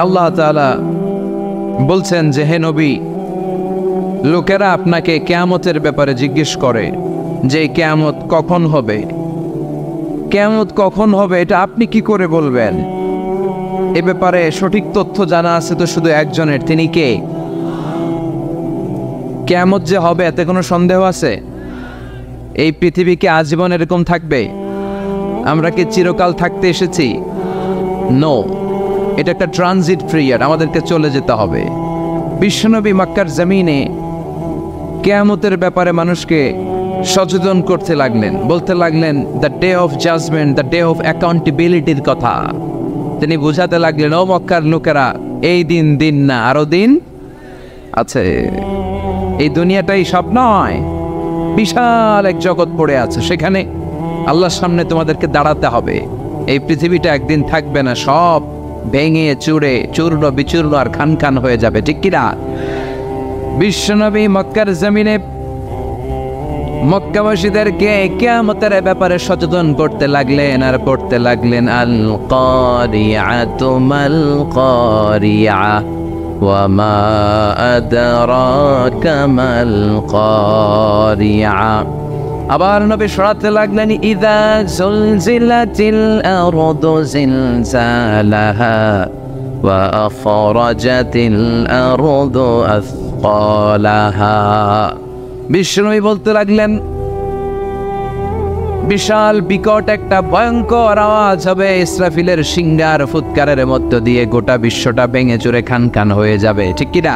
আল্লাহ তাআলা বলছেন যে হে নবী, লোকেরা আপনাকে কিয়ামতের ব্যাপারে জিজ্ঞেস করে যে কিয়ামত কখন হবে, কিয়ামত কখন হবে এটা আপনি কি করে বলবেন? এ ব্যাপারে সঠিক তথ্য জানা আছে তো শুধু একজনের, তিনি কে? কিয়ামত যে হবে এতে কোনো সন্দেহ আছে? এই পৃথিবী কি আজীবন এরকম থাকবে? আমরা কি চিরকাল থাকতে এসেছি? নো, এটা একটা ট্রানজিট পিরিয়ড, আমাদেরকে চলে যেতে হবে। বিশ্বনবী মক্কার জমিনে কিয়ামতের ব্যাপারে মানুষকে সচেতন করতে লাগলেন, বলতে লাগলেন the day of judgement, the day of অ্যাকাউন্টেবিলিটির কথা। তিনি বুঝাতে লাগলেন, ও মক্কার লোকেরা, এই দিন দিন না, আরো দিন আছে। এই দুনিয়াটাই সব নয়, বিশাল এক জগৎ পড়ে আছে, সেখানে আল্লাহর সামনে তোমাদেরকে দাঁড়াতে হবে। এই পৃথিবীটা একদিন থাকবে না, সব ভেঙে চুরে চূর্ণ বিচূর্ণ আর খান খান হয়ে যাবে, ঠিক কিনা? বিশ্বনবী মক্কার জমিনে মক্কাবাসীদেরকে কিয়ামতের ব্যাপারে সচেতন করতে লাগলেন আর পড়তে লাগলেন আল কারিআতু মাল কারিআ ওয়া মা আদরাকা মাল কারিআ। আবার নবী শোনাতে লাগলেন ইযা যুলজিলাতিল আরদু জিলজালাহা ওয়া আখরাজাতিল আরদু আসকালাহা। বিষ্ণুই বলতে লাগলেন বিশাল বিকট একটা ভয়ঙ্কর আওয়াজ হবে, ইসরাফিলের সিংহার ফুৎকারের মধ্য দিয়ে গোটা বিশ্বটা ভেঙে চুরে খান খান হয়ে যাবে, ঠিক কিনা?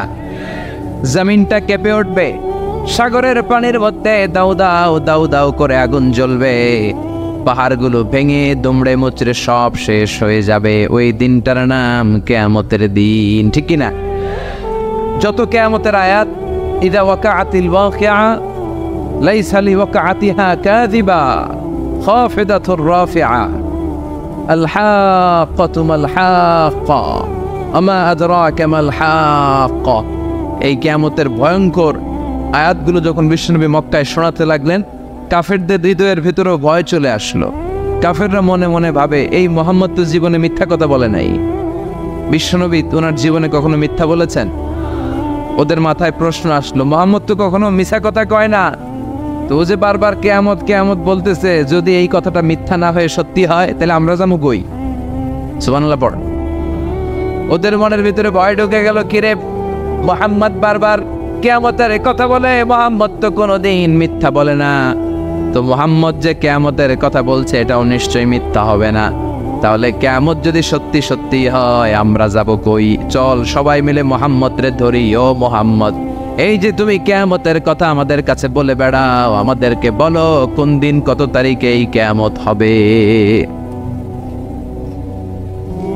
জমিনটা কেঁপে উঠবে, সাগরের পানির মধ্যে দাউ দাউ দাউ দাউ করে আগুন জ্বলবে, পাহাড়গুলো ভেঙে দুমড়ে মুচড়ে সব শেষ হয়ে যাবে। ওই দিনটার নাম কিয়ামতের দিন, ঠিক কিনা? যত কিয়ামতের আয়াত, ইযা ওয়াকাআতিল ওয়াকিআ লাইসা লিওয়াকাআতিহা কাযিবা খাফিদাতুর রাফিআ আল হাক্কাতু মাল হাক্কা ওমা আদরাকা মাল হাক্কা। এই কিয়ামতের ভয়ঙ্কর আয়াতগুলো যখন বিশ্বনবী মক্কায় শোনাতে লাগলেন, কাফেরদের হৃদয়ের ভিতরেও ভয় চলে আসলো। কাফেররা মনে মনে ভাবে, এই মুহাম্মদ তো জীবনে মিথ্যা কথা বলে নাই, বিশ্বনবী ওনার জীবনে কখনো মিথ্যা বলেছেন? ওদের মাথায় প্রশ্ন আসলো, মুহাম্মদ তো কখনো মিথ্যা কথা কয় না, তো ও যে বারবার কিয়ামত কিয়ামত বলতেছে, যদি এই কথাটা মিথ্যা না হয়ে সত্যি হয় তাহলে আমরা যাবো কই? সুবহানাল্লাহ পড়। ওদের মনের ভিতরে ভয় ঢুকে গেল, কিরে মুহাম্মদ বারবার কিয়ামতের কথা বলে, মুহাম্মদ তো কোনোদিন মিথ্যা বলে না, তো মুহাম্মদ যে কিয়ামতের কথা বলছে এটাও নিশ্চয়ই মিথ্যা হবে না, তাহলে কিয়ামত যদি সত্যি সত্যি হয় আমরা যাব কই? চল সবাই মিলে মুহাম্মদ রে ধরি। ও মুহাম্মদ, এই যে তুমি কিয়ামতের কথা আমাদের কাছে বলে বেড়াও, আমাদেরকে বলো কোন দিন কত তারিখে এই কিয়ামত হবে?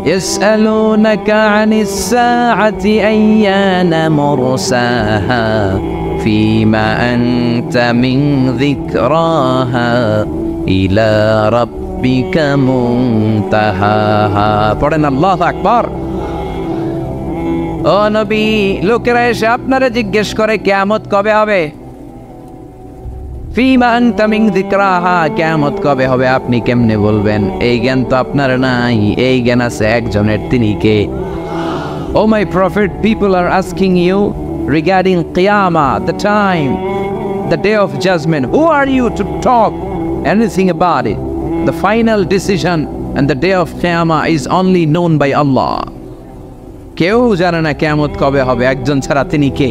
ইয়াসআলুনাকা আনিস সাআতি আইয়ানা মুরসাহা ফীমা আনতা মিন যিকরাহা ইলা রাব্বিকা মুনতাহাহা। পড়েন আল্লাহু আকবার। ও নবী, লোকেরা এসে আপনারা জিজ্ঞেস করে কিয়ামত কবে হবে? ফীমা আনতা মিন যিকরাহা, কিয়ামত কবে হবে আপনি কেমনে বলবেন? এই জ্ঞান তো আপনার নাই, এই জ্ঞান আছে একজনের, তিনি কে? O my prophet, people are asking you regarding কিয়ামা, the time, the day of judgement. Who are you to talk anything about it? The final decision and the day of কিয়ামা is only known by Allah. কেউ জানে না কিয়ামত কবে হবে, একজন ছাড়া, তিনি কে?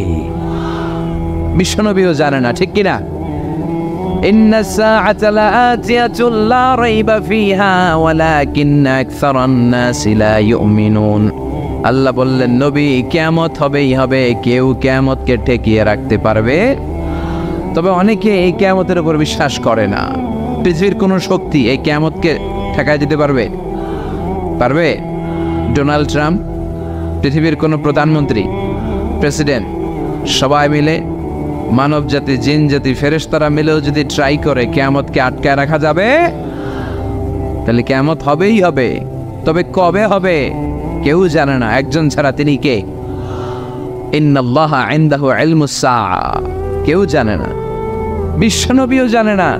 বিশ্বনবীও জানে না, ঠিক কিনা? ইন্নাস সাআতা লাআতিয়াতুন লা রাইবা ফিহা ওয়ালাকিন্না আকসারান নাসি লা ইউমিনুন। আল্লাহ বললেন, নবী কিয়ামত হবেই হবে, কেউ কিয়ামতকে ঠেকিয়ে রাখতে পারবে? তবে অনেকে এই কিয়ামতের উপর বিশ্বাস করে না। পৃথিবীর কোন শক্তি এই কিয়ামতকে ঠেকায় দিতে পারবে? পারবে? ডোনাল্ড ট্রাম্প, পৃথিবীর কোনো প্রধানমন্ত্রী, প্রেসিডেন্ট, সবাই মিলে, মানব জাতি, জিন জাতি, ফেরেশতারা মিলেও যদি ট্রাই করে কিয়ামতকে আটকায় রাখা যাবে? তাহলে কিয়ামত হবেই হবে, তবে কবে হবে কেউ জানে না, একজন ছাড়া, তিনি কে? ইন্নাল্লাহা ইনদাহু ইলমুস সাআ। কেউ জানে না, বিশ্বনবীও জানে না।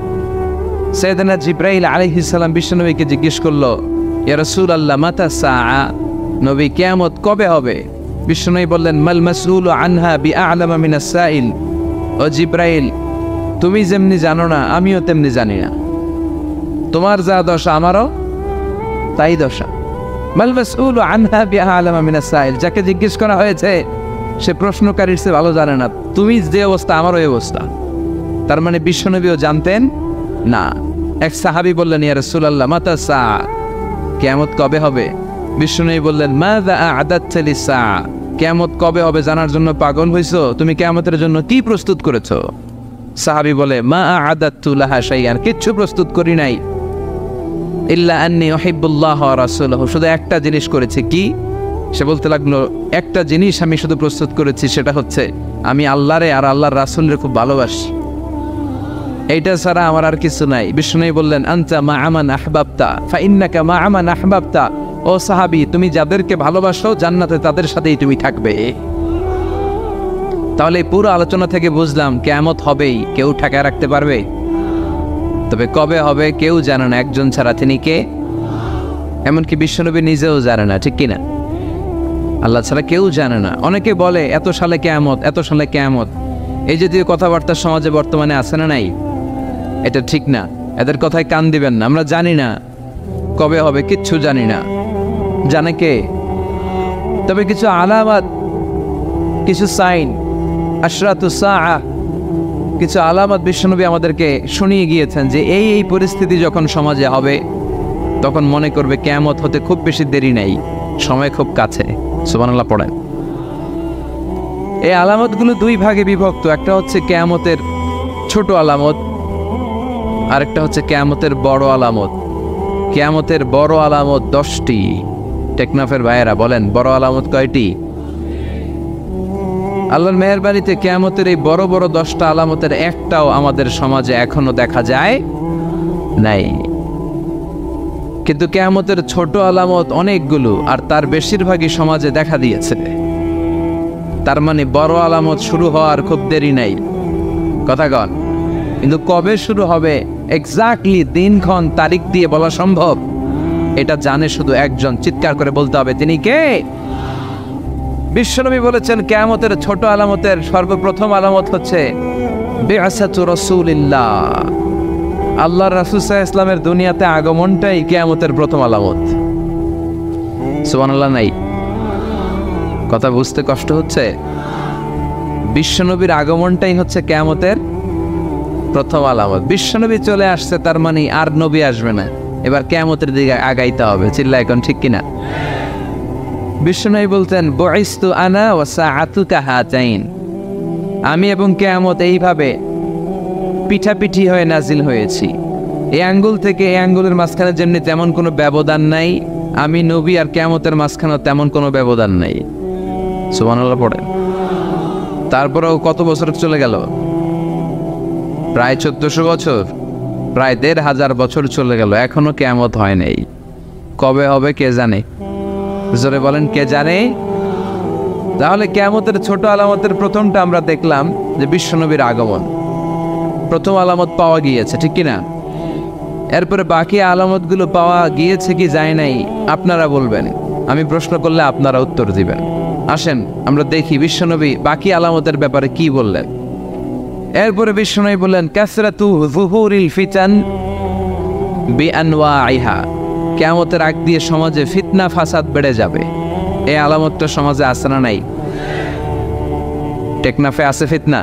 সাইয়েদনা জিবরাইল আলাইহিস সালাম বিশ্বনবীকে জিজ্ঞেস করলো, ইয়া রাসূলুল্লাহ মাতা সাআ, নবী কিয়ামত কবে হবে? বিশ্বনবী বললেন মাল মাসউলু আনহা বিআ'লামা মিনাস সাইল। ও জিবরাইল, তুমি যেমনি জানো না আমিও তেমনি জানি না, তোমার যা দশা আমারও তাই দশা। মাল মাসউলু আনহা বিআ'লামা মিনাস সাইল, যাকে জিজ্ঞেস করা হয়েছে সে প্রশ্নকারীর চেয়ে ভালো জানে না। তুমি যে অবস্থা আমারও এই অবস্থা। তার মানে বিশ্বনবীও জানতেন না। এক সাহাবী বললেন ইয়া রাসূলুল্লাহ মাতা সাআ, কিয়ামত কবে হবে? বিশ্বনবী বললেন মাযা আ'দাদতা লিস-সাআ, কিয়ামত কবে হবে জানার জন্য পাগল হইছো? তুমি কিয়ামতের জন্য কি প্রস্তুত করেছো? সাহাবী বলে মা আ'দাদতু লাহা শাইআন, কিচ্ছু প্রস্তুত করি নাই। ইল্লা আন্নী উহিব্বুল্লাহ ওয়া রাসূলুহু, শুধু একটা জিনিস করেছি। কি? সে বলতে লাগলো একটা জিনিস আমি শুধু প্রস্তুত করেছি, সেটা হচ্ছে আমি আল্লাহরে আর আল্লাহর রাসূলরে খুব ভালোবাসি, এইটা ছাড়া আমার আর কিছু নাই। বিষ্ণু বললেন আনতা মা'a মান আহবাবতা ফাইন্নাকা মা'a মান আহবাবতা, ও সাহাবী তুমি যাদেরকে ভালোবাসো জান্নাতে তাদের সাথেই তুমি থাকবে। তাহলে এই পুরো আলোচনা থেকে বুঝলাম কিয়ামত হবেই, কেউ ঠেকায় রাখতে পারবে? তবে কবে হবে কেউ জানে না, একজন ছাড়া। তিনি কে? এমনকি বিশ্বনবী নিজেও জানে না, ঠিক কিনা? আল্লাহ ছাড়া কেউ জানে না। অনেকে বলে এত সালে কিয়ামত, এত সালে কিয়ামত, এই জাতীয় কথাবার্তা সমাজে বর্তমানে আছে না নাই? এটা ঠিক না, এদের কথায় কান দিবেন না। আমরা জানি না কবে হবে, কিচ্ছু জানি না। জানে কে? তবে কিছু আলামত, কিছু সাইন, আশরাতুস সাআ, কিছু আলামত বিশ্বনবী আমাদেরকে শুনিয়ে গিয়েছেন যে এই এই পরিস্থিতি যখন সমাজে হবে তখন মনে করবে কিয়ামত হতে খুব বেশি দেরি নাই, সময় খুব কাছে। সুবহানাল্লাহ পড়েন। এই আলামতগুলো দুই ভাগে বিভক্ত, একটা হচ্ছে কিয়ামতের ছোট আলামত, আরেকটা হচ্ছে কিয়ামতের বড় আলামত। কিয়ামতের বড় আলামত 10টি। টেকনাফের ভাইয়েরা বলেন বড় আলামত কয়টি? আল্লাহর মেহেরবানিতে কিয়ামতের এই বড় বড় 10টা আলামতের একটাও আমাদের সমাজে এখনো দেখা যায় নাই। কিন্তু কিয়ামতের ছোট আলামত অনেকগুলো, আর তার বেশিরভাগই সমাজে দেখা দিয়েছে। তার মানে বড় আলামত শুরু হওয়ার খুব দেরি নাই, কথা কন। কিন্তু কবে শুরু হবে এক্স্যাক্টলি দিনক্ষণ তারিখ দিয়ে বলা সম্ভব? এটা জানে শুধু একজন, চিৎকার করে বলতে হবে তিনি কে? বিশ্বনবী বলেছেন কিয়ামতের ছোট আলামতের সর্বপ্রথম আলামত হচ্ছে বিআসাতু রাসূলিল্লাহ, আল্লাহর রাসূল সাল্লাল্লাহু আলাইহি ওয়াসাল্লামের দুনিয়াতে আগমনটাই কিয়ামতের প্রথম আলামত। সুবহানাল্লাহ নাই? কথা বুঝতে কষ্ট হচ্ছে? বিশ্বনবীর আগমনটাই হচ্ছে কিয়ামতের প্রথম আলামত। বিশ্বনবী চলে আসছে, তার মানে আর নবী আসবে না, এবার কিয়ামতের দিকে আগাইতে হবে। চিল্লা এখন ঠিক কিনা? বিশ্বনবী বলতেন বুইস্তু আনা ওয়া সাআতু কাহাতাইন, আমি এবং কিয়ামত এইভাবে পিঠাপিঠি হয়ে নাজিল হয়েছি। এই আঙ্গুল থেকে এই আঙ্গুলের মাঝখানে যেমনি তেমন কোনো ব্যবধান নাই, আমি নবী আর কিয়ামতের মাঝখানে তেমন কোনো ব্যবধান নাই। সুবহানাল্লাহ পড়েন। তারপরেও কত বছর চলে গেল? প্রায় 1400 বছর, প্রায় 1500 বছর চলে গেল, এখনো কিয়ামত হয় নাই। কবে হবে কে জানে? জোরে বলেন কে জানে? তাহলে কিয়ামতের ছোট আলামতের প্রথমটা আমরা দেখলাম যে বিশ্বনবীর আগমন, প্রথম আলামত পাওয়া গিয়েছে, ঠিক কিনা? এরপরে বাকি আলামতগুলো পাওয়া গিয়েছে কি যায় নাই আপনারা বলবেন, আমি প্রশ্ন করলে আপনারা উত্তর দিবেন। আসেন আমরা দেখি বিশ্বনবী বাকি আলামতের ব্যাপারে কি বললেন। এরপরে বিশ্বনবী বললেন কাসরাতু যুহুরিল ফিতান বিআনওয়াইহা, কিয়ামতের আগ দিয়ে সমাজে ফিতনা ফাসাদ বেড়ে যাবে। এই আলামতটা সমাজে আছে না নাই? টেকনাফে আছে ফিতনা?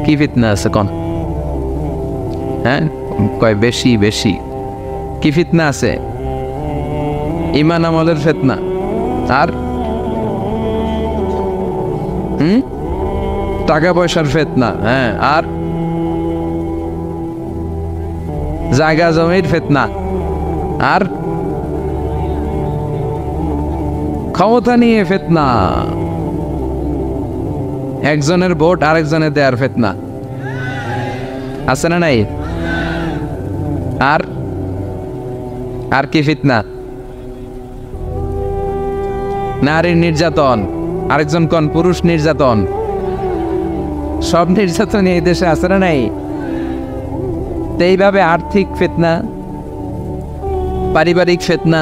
কি ফিতনা আছে কোন? হ্যাঁ কয় বেশি বেশি। কি ফিতনা আছে? ঈমান আমলের ফিতনা, আর টাকা পয়সার ফিতনা, হ্যাঁ, আর জায়গা জমির ফিতনা, আর ক্ষমতা নিয়ে ফিতনা, একজনের ভোট আরেকজনের দেয়ার ফিতনা, আছে না নাই? আর আর কি ফিতনা? নারীর নির্যাতন, আরেকজন কোন পুরুষ নির্যাতন, সব নির্যাতন এই দেশে আছে না নাই? এইভাবে আর্থিক ফিতনা, পারিবারিক ফিতনা,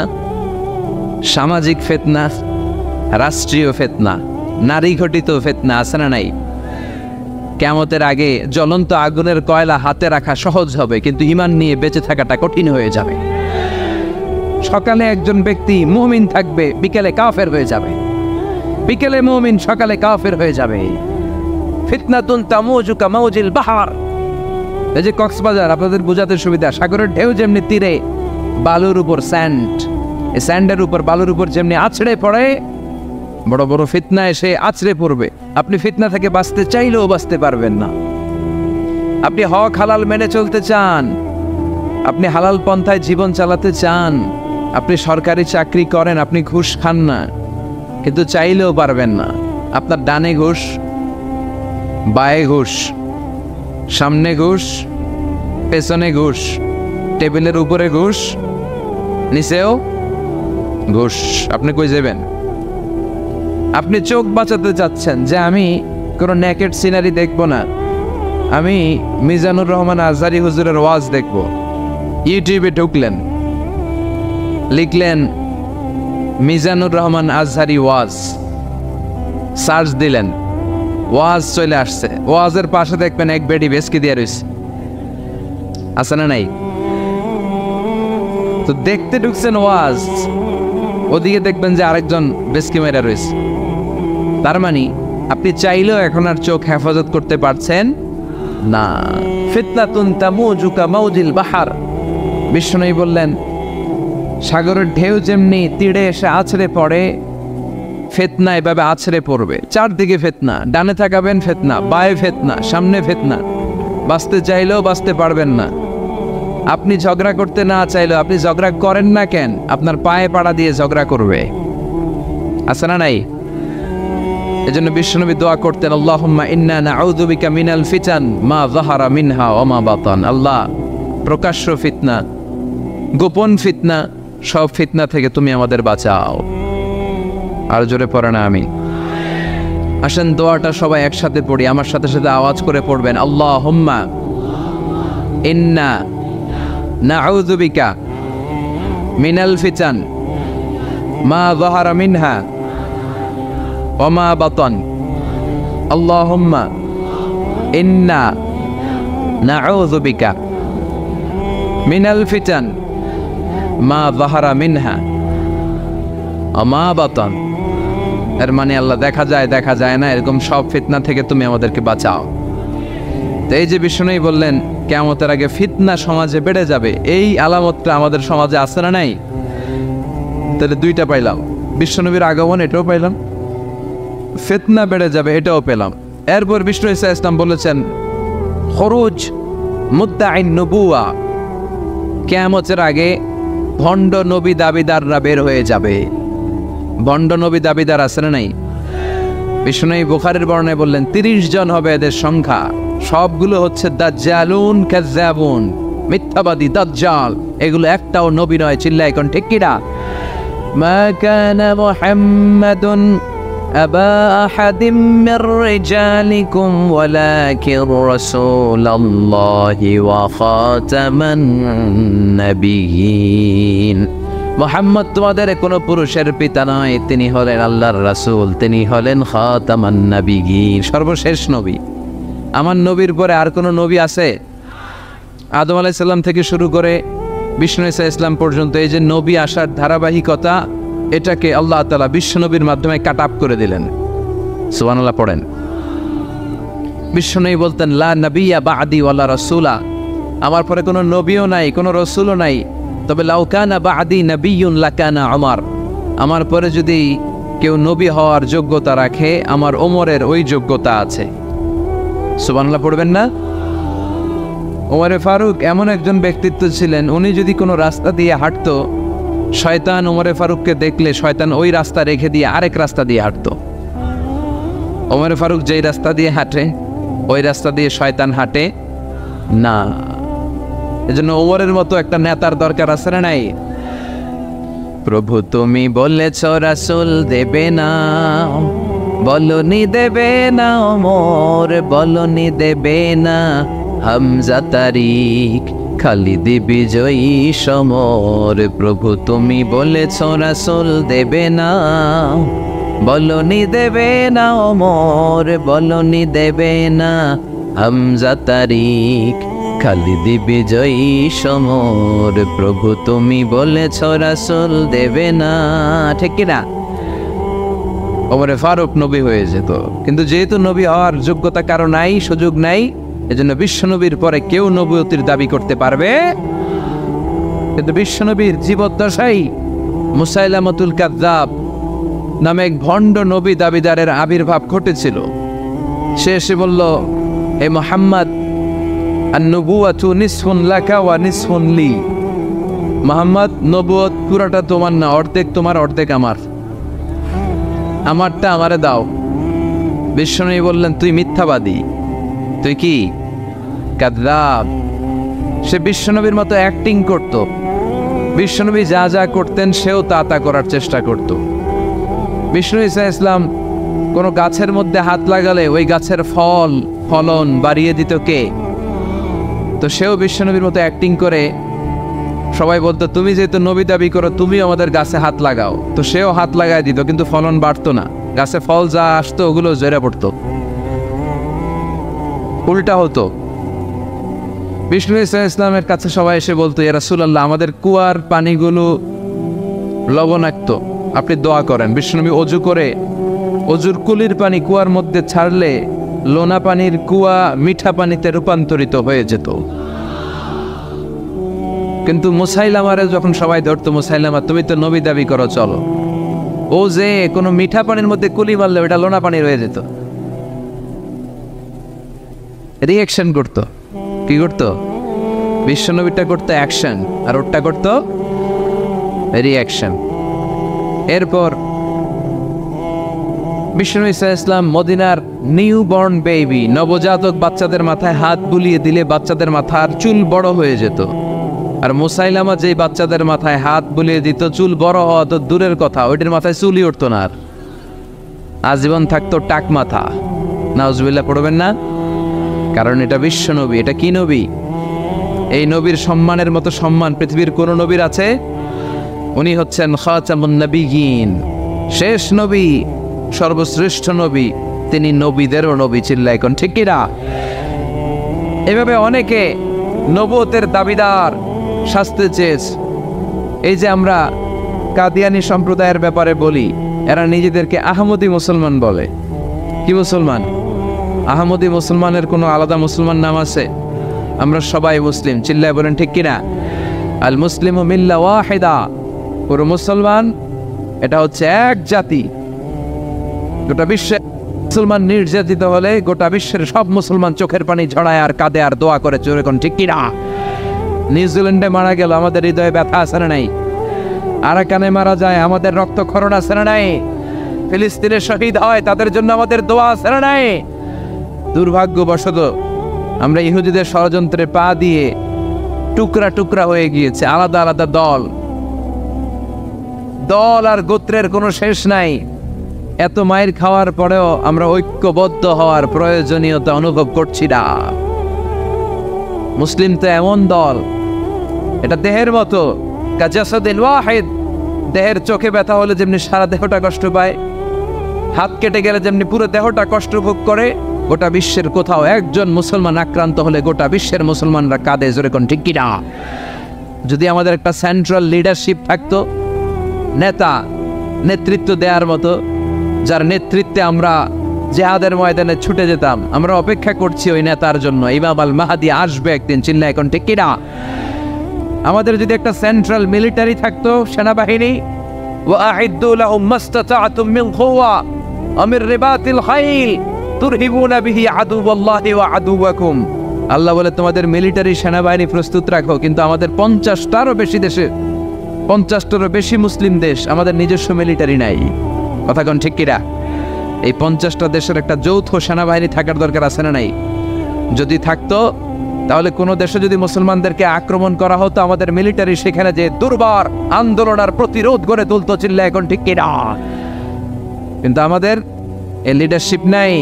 সামাজিক ফিতনা, রাষ্ট্রীয় ফিতনা, নারী ঘটিত ফিতনা আছে না নাই? কিয়ামতের আগে জ্বলন্ত আগুনের কয়লা হাতে রাখা সহজ হবে, কিন্তু ঈমান নিয়ে বেঁচে থাকাটা কঠিন হয়ে যাবে। সকালে একজন ব্যক্তি মুমিন থাকবে, বিকেলে কাফের হয়ে যাবে, বিকেলে মুমিন, সকালে কাফের হয়ে যাবে। ফিতনাতুন তামুজু কামাউজিল বাহার। এই যে কক্সবাজার, আপনাদের বোঝাতে সুবিধা, সাগরের ঢেউ যেমনি তীরে বালুর উপর স্যান্ড, এই স্যান্ডের উপর বালুর উপর যেমনি আছড়ে পড়ে, বড় বড় ফিতনা এসে আছড়ে পড়বে। আপনি ফিতনা থেকে বাঁচতে চাইলেও বাঁচতে পারবেন না। আপনি হক হালাল মেনে চলতে চান, আপনি হালাল পন্থায় জীবন চালাতে চান, আপনি সরকারি চাকরি করেন, আপনি ঘুষ খান না, কিন্তু চাইলেও পারবেন না। আপনার ডানে ঘুষ, বায়ে ঘুষ, সামনে ঘুষ, পেছনে ঘুষ, টেবিলের উপরে ঘুষ, নিচেও ঘুষ। আপনি কই যাবেন? আপনি চোখ বাঁচাতে চাচ্ছেন যে আমি কোনো নেকেড সিনারি দেখব না, আমি মিজানুর রহমান আজহারি হুজুরের ওয়াজ দেখব। ইউটিউবে ঢুকলেন, লিখলেন মিজানুর রহমান আজহারি ওয়াজ, সার্চ দিলেন, ওয়াজ চলে আসছে। ওয়াজের পাশে দেখবেন এক বেডি বেসকি দিয়ে রয়েছে, আছে না নাই? তো দেখতে ঢুকছেন ওয়াজ, ওদিকে দেখবেন যে আরেকজন বেসকি মেরা রয়েছে। তার মানে আপনি চাইলেও এখন আর চোখ হেফাজত করতে পারছেন না। ফিতনাতুন তামুজু কামাউজিল বাহার। বিষ্ণুই বললেন, সাগরের ঢেউ যেমনি তীরে এসে আছড়ে পড়ে, ফিতনা এভাবে আছড়ে পড়বে। চারদিকে ফিতনা, ডানে তাকাবেন ফিতনা, বায়ে ফিতনা, সামনে ফিতনা। বাঁচতে চাইলেও বাঁচতে পারবেন না। আপনি ঝগড়া করতে না চাইলেও, আপনি ঝগড়া করেন না কেন, আপনার পায়ে পাড়া দিয়ে ঝগড়া করবে, আছে না নাই? এজন্য বিশ্বনবী দোয়া করতেন, আল্লাহুম্মা ইন্না নাউযু বিকা মিনাল ফিতান মা যাহারা মিনহা ওয়া মা বাতান। আল্লাহ, প্রকাশ্য ফিতনা, গোপন ফিতনা, সব ফিতনা থেকে তুমি আমাদের বাঁচাও। আর জোরে পড়ে না আমি। আসেন দোয়াটা সবাই একসাথে পড়ি, আমার সাথে সাথে আওয়াজ করে পড়বেন। আল্লাহুম্মা ইন্না নাউযু বিকা মিনাল ফিতান মা যাহারা মিনহা ওয়া মা বাতান। আল্লাহুম্মা ইন্না নাউযু বিকা মিনাল ফিতান মা যাহারা মিনহা ওয়া মা বাতান। এর মানে আল্লাহ, দেখা যায় দেখা যায় না এরকম সব ফিতনা থেকে তুমি আমাদেরকে বাঁচাও। তো এই যে বিষ্ণুই বললেন কিয়ামতের আগে ফিতনা সমাজে বেড়ে যাবে, এই আলামতটা আমাদের সমাজে আছে না নাই? তাহলে দুইটা পাইলাম, বিশ্বনবীর আগমন এটাও পাইলাম, ফিতনা বেড়ে যাবে এটাও পেলাম। এরপর বিষ্ণু ঈসা ইসলাম বলেছেন, খরুজ মুদ্দাঈন নবুয়া, কিয়ামতের আগে ভণ্ড নবী দাবিদাররা বের হয়ে যাবে। ভণ্ড নবী দাবিদার আছে না নাই? বিষ্ণু বুখারীর বর্ণনায় বললেন 30 জন হবে এদের সংখ্যা। সবগুলো হচ্ছে দাজ্জালুন কাজ্জাবুন, মিথ্যাবাদী দাজ্জাল। এগুলো একটাও নবী নয়। চিল্লায় এখন ঠিক কিনা? মা কানা মুহাম্মাদুন আবা আহাদিম মির রিজালিকুম ওয়ালাকিন রাসূলুল্লাহি ওয়া খাতামান নাবিয়্যিন। মুহাম্মদ তোমাদের কোনো পুরুষের পিতা নয়, তিনি হলেন আল্লাহর রাসূল, তিনি হলেন খাতামান নাবিয়্যিন, সর্বশেষ নবী। আমার নবীর পরে আর কোনো নবী আছে? আদম আলাইহিস সালাম থেকে শুরু করে বিষ্ণু ঈসা ইসলাম পর্যন্ত এই যে নবী আসার ধারাবাহিকতা, এটাকে আল্লাহ তাআলা বিশ্ব নবীর মাধ্যমে কাট আপ করে দিলেন। সুবহানাল্লাহ পড়েন। বিশ্ব নবী বলতেন, লা নাবিয়্যা বা'দি ওয়ালা রাসূলা, আমার পরে কোনো নবীও নাই, কোনো রাসূলও নাই। তবে লাউ কানা বা'দি নাবিয়্যুন লাকানা উমর, আমার পরে যদি কেউ নবী হওয়ার যোগ্যতা রাখে, আমার ওমরের ওই যোগ্যতা আছে। সুবহানাল্লাহ পড়বেন না? ওমরে ফারুক এমন একজন ব্যক্তিত্ব ছিলেন, উনি যদি কোনো রাস্তা দিয়ে হাঁটতো, শয়তান ওমরে ফারুককে দেখলে শয়তান ওই রাস্তা রেখে দিয়ে আরেক রাস্তা দিয়ে হাঁটতো। ওমরে ফারুক যেই রাস্তা দিয়ে হাঁটে, ওই রাস্তা দিয়ে শয়তান হাঁটে না। এজন্য ওমরের মতো একটা নেতার দরকার আছে না নাই? প্রভু তুমি বলেছ রাসূল দেবে না, বলনি দেবে না, ওমর বলনি দেবে না, হামজা তারিক খালিদ বিজয়ী সমর প্রভু তুমি বলেছ রাসূল দেবে না, বলনি দেবে না ওমর, বলনি দেবে না হামজা তারিক। খালিদ বিজয়ী সমর প্রভু তুমি বলেছ রাসূল দেবে না, ঠিক কি না? ওমরে ফারুক নবী হয়ে যেত, কিন্তু যেহেতু নবী হওয়ার যোগ্যতা কারো নাই, সুযোগ নাই, এজন্য বিশ্বনবীর পরে কেউ নবুয়তির দাবি করতে পারবে। কিন্তু বিশ্বনবীর জীবদ্দশায় মুসাইলামাতুল কাযযাব নামে এক ভণ্ড নবী দাবিদারের আবির্ভাব ঘটেছিল। সে এসে বলল, হে মুহাম্মদ, আন-নবুওয়াতু নিসফুন লাকা ওয়া নিসফুন লি। মুহাম্মদ, নবুয়ত পুরাটা তোমার না, অর্ধেক তোমার অর্ধেক আমার, আমারটা আমারে দাও। বিশ্বনবী বললেন, তুই মিথ্যাবাদী, তুই কি কাযযাব। সে বিশ্বনবীর মতো অ্যাক্টিং করত, বিশ্বনবী যা যা করতেন সেও তা তা করার চেষ্টা করত। বিষ্ণু ঈসা ইসলাম কোনো গাছের মধ্যে হাত লাগালে ওই গাছের ফলন বাড়িয়ে দিত কে? তো সেও বিশ্বনবীর মতো অ্যাক্টিং করে সবাই বলতো, তুমি যেহেতু নবী দাবি করো তুমি আমাদের গাছে হাত লাগাও। তো সেও হাত লাগায় দিত, কিন্তু ফলন বাড়তো না, গাছে ফল যা আসতো ওগুলো ঝরে পড়তো, উল্টা হতো। বিষ্ণু ঈসা ইসলামের কাছে সবাই এসে বলতো, ইয়া রাসূলুল্লাহ, আমাদের কুয়ার পানিগুলো লবণাক্ত, আপনি দোয়া করেন। বিষ্ণুনবী অজু করে অজুর কুলির পানি কুয়ার মধ্যে ছাড়লে লোনা পানির কুয়া মিঠা পানিতে রূপান্তরিত হয়ে যেত। কিন্তু মুসাইলামারে যখন সবাই ধরতো, মুসাইলামা তুমি তো নবী দাবি করো, চলো, ও যে কোনো মিঠা পানির মধ্যে কুলি মারলে ওটা লোনা পানি হয়ে যেত। রিঅ্যাকশন করতো, কি করতো? বিশ্বনবীটা করতো অ্যাকশন, আর ওটা করতো রিঅ্যাকশন। এরপর বিষ্ণু ঈসা ইসলাম মদিনার নিউ বর্ন বেবি, নবজাতক বাচ্চাদের মাথায় হাত বুলিয়ে দিলে বাচ্চাদের মাথার চুল বড় হয়ে যেত। আর মুসাইলামা যেই বাচ্চাদের মাথায় হাত বুলিয়ে দিত, চুল বড় হওয়া তো দূরের কথা, ওইটির মাথায় চুলই উঠতো না, আর আজীবন থাকতো টাক মাথা। নাউজুবিল্লাহ পড়বেন না, কারণ এটা বিশ্ব নবী। এটা কি নবী? এই নবীর সম্মানের মতো সম্মান পৃথিবীর কোন নবীর আছে? উনি হচ্ছেন খাতামুন নবিয়্যিন, শেষ নবী, সর্বশ্রেষ্ঠ নবী, তিনি নবীদেরও নবী। চিল্লায় কোন ঠিক কিনা? এভাবে অনেকে নবুয়তের দাবিদার শাস্তে চেয়েছে। এই যে আমরা কাদিয়ানি সম্প্রদায়ের ব্যাপারে বলি, এরা নিজেদেরকে আহমদী মুসলমান বলে। কি মুসলমান? আহমদী মুসলমানের কোনো আলাদা মুসলমান নাম আছে? আমরা সবাই মুসলিম, চিল্লায় বলেন ঠিক কিনা? আল মুসলিমু মিল্লা ওয়াহিদা, পুরো মুসলমান এটা হচ্ছে এক জাতি। গোটা বিশ্বে মুসলমান নির্যাতিত হলে গোটা বিশ্বের সব মুসলমান চোখের পানি ঝরায় আর কাঁদে আর দোয়া করে, চোরে কোন ঠিক কিনা? নিউজিল্যান্ডে মারা গেল, আমাদের হৃদয়ে ব্যথা আছে না নাই? আরাকানে মারা যায়, আমাদের রক্তক্ষরণ আছে না নাই? ফিলিস্তিনে শহীদ হয়, তাদের জন্য আমাদের দোয়া আছে না নাই? দুর্ভাগ্যবশত আমরা ইহুদিদের ষড়যন্ত্রে পা দিয়ে টুকরা টুকরা হয়ে গিয়েছে, আলাদা আলাদা দল আর গোত্রের কোনো শেষ নাই। এত মায়ের খাওয়ার পরেও আমরা ঐক্যবদ্ধ হওয়ার প্রয়োজনীয়তা অনুভব করছি না। মুসলিম তো এমন দল, এটা দেহের মতো, কাজাসাদিন ওয়াহিদ। দেহের চোখে ব্যথা হলে যেমনি সারা দেহটা কষ্ট পায়, হাত কেটে গেলে যেমনি পুরো দেহটা কষ্ট ভোগ করে, গোটা বিশ্বের কোথাও একজন মুসলমান আক্রান্ত হলে গোটা বিশ্বের মুসলমানরা কাঁদে, জোরে কোন ঠিক কিনা? যদি আমাদের একটা সেন্ট্রাল লিডারশিপ থাকতো, নেতৃত্ব দেওয়ার মতো, যার নেতৃত্বে আমরা জিহাদের ময়দানে ছুটে যেতাম, আমরা অপেক্ষা করছি ওই নেতার জন্য, ইমাম আল মাহদি আসবে একদিন, চিল্লায় এখন ঠিক কিনা? আমাদের যদি একটা সেন্ট্রাল মিলিটারি থাকতো, সেনাবাহিনী, ওয়াআইদ্দু লাহুম মাসতাতা'তুম মিন কুওয়া ওয়া মির রিবাতিল খাইল তুরহিবুনা বিহি আদুওয়াল্লাহি ওয়া আদুওয়াকুম। আল্লাহ বলে তোমাদের মিলিটারি সেনাবাহিনী প্রস্তুত রাখো, কিন্তু আমাদের 50টারও বেশি দেশে, 50টারও বেশি মুসলিম দেশ, আমাদের নিজস্ব মিলিটারি নাই। কথা কোন ঠিক কিনা? এই 50টা দেশের একটা যৌথ সেনাবাহিনী থাকার দরকার আছে না নাই? যদি থাকতো তাহলে কোন দেশে যদি মুসলমানদেরকে আক্রমণ করা হতো, আমাদের মিলিটারি সেখানে যে দুর্বার আন্দোলন আর প্রতিরোধ গড়ে তুলতো, চিল্লায় এখন ঠিক কিনা? কিন্তু আমাদের এই লিডারশিপ নাই।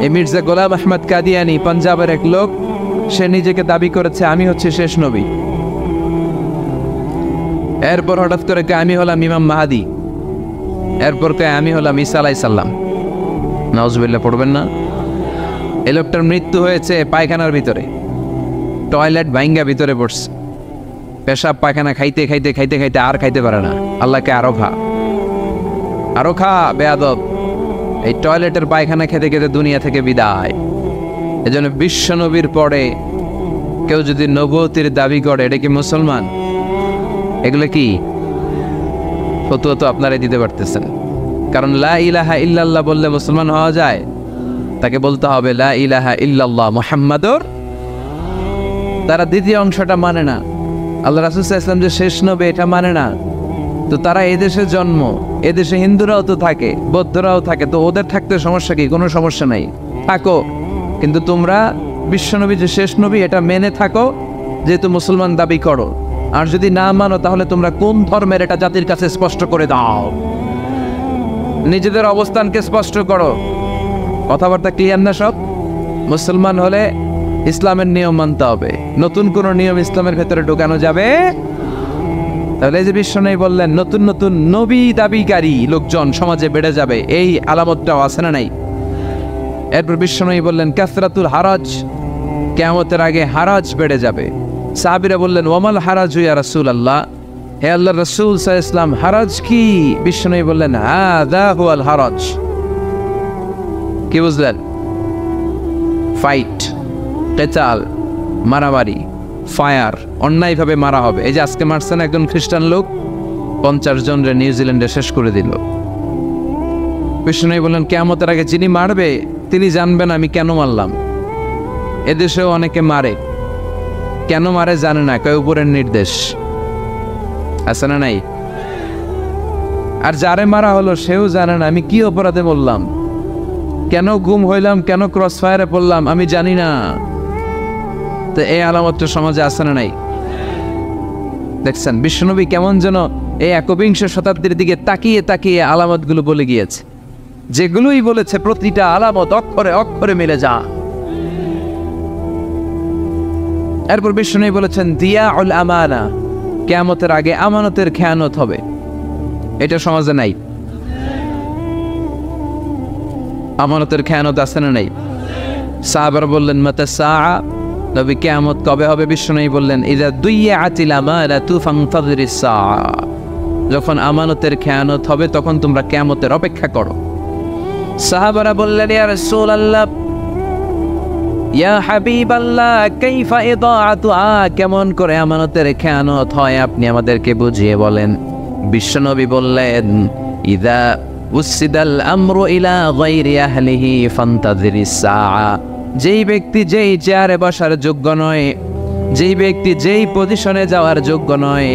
এই মির্জা গোলাম আহমদ কাদিয়ানি, পাঞ্জাবের এক লোক, সে নিজেকে দাবি করেছে আমি হচ্ছে শেষ নবী। এরপর হঠাৎ করে কে আমি হলাম ইমাম মাহাদি, এরপর কে আমি হলাম ঈসা আলাইহিস সালাম। নাউজুবিল্লাহ পড়বেন না? এই লোকটার মৃত্যু হয়েছে পায়খানার ভিতরে, টয়লেট ভাঙ্গা ভিতরে পড়ছে, পেশাব পায়খানা খাইতে খাইতে খাইতে খাইতে আর খাইতে পারে না। আল্লাহকে আরো খা বেয়াদব। এই টয়লেটের পায়খানা খেতে খেতে দুনিয়া থেকে বিদায়। এজন্য বিশ্ব নবীর পরে কেউ যদি নবুয়তির দাবি করে, এটা কি মুসলমান? এগুলো কি ফতোয়া তো আপনারাই দিতে পারতেছেন। কারণ লা ইলাহা ইল্লাল্লাহ বললে মুসলমান হওয়া যায়? তাকে বলতে হবে লা ইলাহা ইল্লাল্লাহ মুহাম্মাদুর। তারা দ্বিতীয় অংশটা মানে না, আল্লাহ রাসূল সাল্লাল্লাহু আলাইহি ওয়াসাল্লাম যে শেষ নবী এটা মানে না। তো তারা এদেশে জন্ম, এদেশে হিন্দুরাও তো থাকে, বৌদ্ধরাও থাকে, তো ওদের থাকতে সমস্যা কি? কোনো সমস্যা নাই, থাকো। কিন্তু তোমরা বিশ্বনবী যে শেষ নবী এটা মেনে থাকো, যেহেতু মুসলমান দাবি করো। আর যদি না মানো তাহলে তোমরা কোন ধর্মের এটা জাতির কাছে স্পষ্ট করে দাও, নিজেদের অবস্থানকে স্পষ্ট করো। কথাবার্তা ক্লিয়ার না সব? মুসলমান হলে ইসলামের নিয়ম মানতে হবে, নতুন কোন নিয়ম ইসলামের ভেতরে ঢোকানো যাবে। তাহলে এই যে বিশ্বনবী বললেন নতুন নতুন নবী দাবিকারী লোকজন সমাজে বেড়ে যাবে, এই আলামতটাও আছে না নাই? এরপর বিশ্বনবী বললেন কাসরাতুল হারাজ, কিয়ামতের আগে হারাজ বেড়ে যাবে। সাহাবীরা বললেন ওয়ামাল হারাজু ইয়া রাসূলুল্লাহ, হে আল্লাহর রাসূল সাল্লাল্লাহু আলাইহি ওয়াসাল্লাম হারাজ কি? বিশ্বনবী বললেন হাযা হুয়াল হারাজ। কি বুঝলেন? ফাইট, কেতাল, মারামারি, ফায়ার, অন্যায়ভাবে মারা হবে। এই যে আজকে মারছেন একজন খ্রিস্টান লোক, 50 জনরে নিউজিল্যান্ডে শেষ করে দিল। বিষ্ণু বললেন কিয়ামতের আগে যিনি মারবে তিনি জানবেন আমি কেন মারলাম। এদেশেও অনেকে মারে, কেন মারে জানে না, কেউ উপরের নির্দেশ আছে না নাই? আর যারে মারা হলো সেও জানে না আমি কি অপরাধে বললাম, কেন গুম হইলাম, কেন ক্রস ফায়ারে পড়লাম আমি জানি না। তো এই আলামতটা সমাজে আছে না নাই? দেখছেন বিশ্বনবী কেমন যেন এই 21শ শতাব্দীর দিকে তাকিয়ে তাকিয়ে আলামতগুলো বলে গিয়েছে। যেগুলোই বলেছে প্রতিটা আলামত অক্ষরে অক্ষরে মিলে যা। এরপর বিশ্বনবী বলেছেন দিয়াউল আমানা, কিয়ামতের আগে আমানতের খেয়ানত হবে। এটা সমাজে নাই? আমানতের খেয়ানত আছে না নাই? সাহাবারা বললেন মাতা সাআ, নবী কিয়ামত কবে হবে? বিশ্বনবী বললেন ইযা দুইয়াতিল আমানাতু ফানতাযিরিস সাআ, যখন আমানতের খেয়ানত হবে তখন তোমরা কিয়ামতের অপেক্ষা করো। সাহাবারা বললেন ইয়া রাসূলুল্লাহ ইয়া হাবিবাল্লাহ কাইফা ইদাআতুহা, কেমন করে আমানতের খেয়ানত হয় আপনি আমাদেরকে বুঝিয়ে বলেন। বিশ্বনবী বললেন ইযা উসিদাল আমরু ইলা গায়রি আহলিহি ফানতাযিরিস সাআ, যেই ব্যক্তি যেই চেয়ারে বসার যোগ্য নয়, যেই ব্যক্তি যেই পজিশনে যাওয়ার যোগ্য নয়,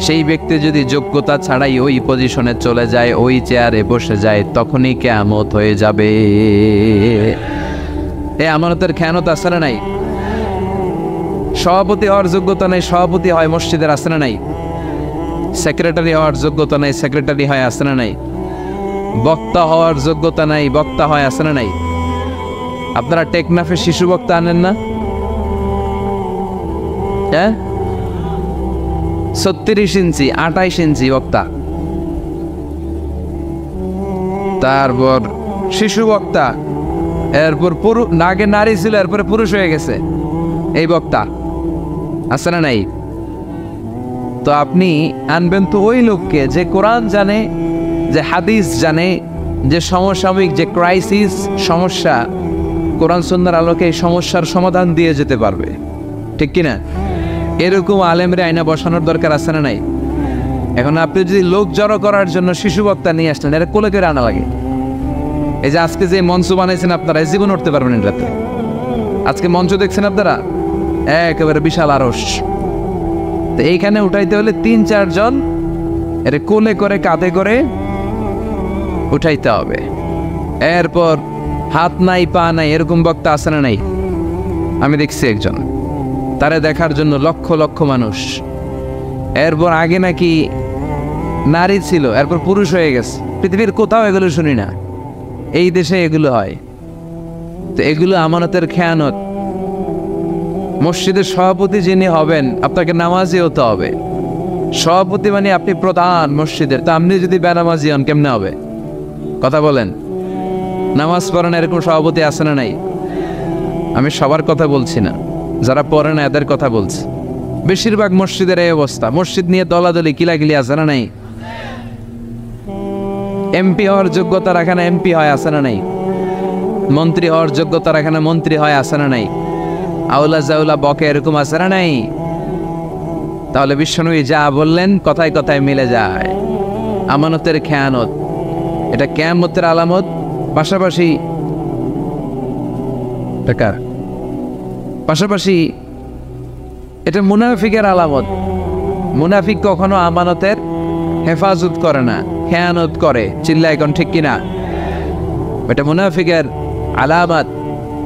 সেই ব্যক্তি যদি যোগ্যতা ছাড়াই ওই পজিশনে চলে যায়, ওই চেয়ারে বসে যায়, তখনই কিয়ামত হয়ে যাবে। এই আমানতের খেয়ানত আছে না নাই? সভাপতি হওয়ার যোগ্যতা নাই, সভাপতি হয় মসজিদের, আছে না নাই? সেক্রেটারি হওয়ার যোগ্যতা নাই, সেক্রেটারি হয়, আছে না নাই? বক্তা হওয়ার যোগ্যতা নাই, বক্তা হয়, আছে না নাই? আপনারা টেকনাফে শিশু বক্তা আনেন না? হ্যাঁ, 36 ইঞ্চি 28 ইঞ্চি বক্তা, তারপর শিশু বক্তা, এরপর আগে নারী ছিল এরপরে পুরুষ হয়ে গেছে, এই বক্তা আছে না নাই? তো আপনি আনবেন তো ওই লোককে যে কোরআন জানে, যে হাদিস জানে, যে সমসাময়িক যে ক্রাইসিস সমস্যা, কোরআন সুন্নাহর আলোকে এই সমস্যার সমাধান দিয়ে যেতে পারবে, ঠিক কিনা? এরকম আলেমরে আইনা বসানোর দরকার আছে না নাই? এখন আপনি যদি লোক জড়ো করার জন্য শিশু বক্তা নিয়ে আসলেন, এটা কোলে করে আনা লাগে। এই যে আজকে যে মঞ্চ বানাইছেন আপনারা, জীবন উঠতে পারবেন এটাতে। আজকে মঞ্চ দেখছেন আপনারা, একেবারে বিশাল আরশ। তো এইখানে উঠাইতে হলে 3-4 জন এর কোলে করে কাঁধে করে উঠাইতে হবে। এরপর হাত নাই পা নাই এরকম বক্তা আছে না নাই? আমি দেখছি একজন, তারে দেখার জন্য লক্ষ লক্ষ মানুষ। এরপর আগে নাকি নারী ছিল, এরপর পুরুষ হয়ে গেছে। পৃথিবীর কোথাও এগুলো শুনি না, এই দেশে এগুলো হয়। তো এগুলো আমানতের খেয়ানত। মসজিদের সভাপতি যিনি হবেন আপনাকে নামাজি হতে হবে। সভাপতি মানে আপনি প্রধান মসজিদের, তা আপনি যদি বেনামাজি হন কেমনে হবে? কথা বলেন। নামাজ পড়েন এরকম সভাপতি আছে না নাই? আমি সবার কথা বলছি না, যারা পড়ে না এদের কথা বলছি। বেশিরভাগ মসজিদের এই অবস্থা, মসজিদ নিয়ে দলাদলি কিলাকিলি আছে না নাই? এমপি হওয়ার যোগ্যতা রাখে না এমপি হয়, আছে না নাই? মন্ত্রী হওয়ার যোগ্যতা রাখে না মন্ত্রী হয়, আছে না নাই? আউলা জাউলা বকে এরকম আছে না নাই? তাহলে বিশ্বনবী যা বললেন কথায় কথায় মিলে যায়। আমানতের খেয়ানত এটা কিয়ামতের আলামত, পাশাপাশি এটা মুনাফিকের আলামত। মুনাফিক কখনো আমানতের হেফাজত করে না, খেয়ানত করে। চিল্লায় এখন ঠিক কিনা? এটা মুনাফিকের আলামত।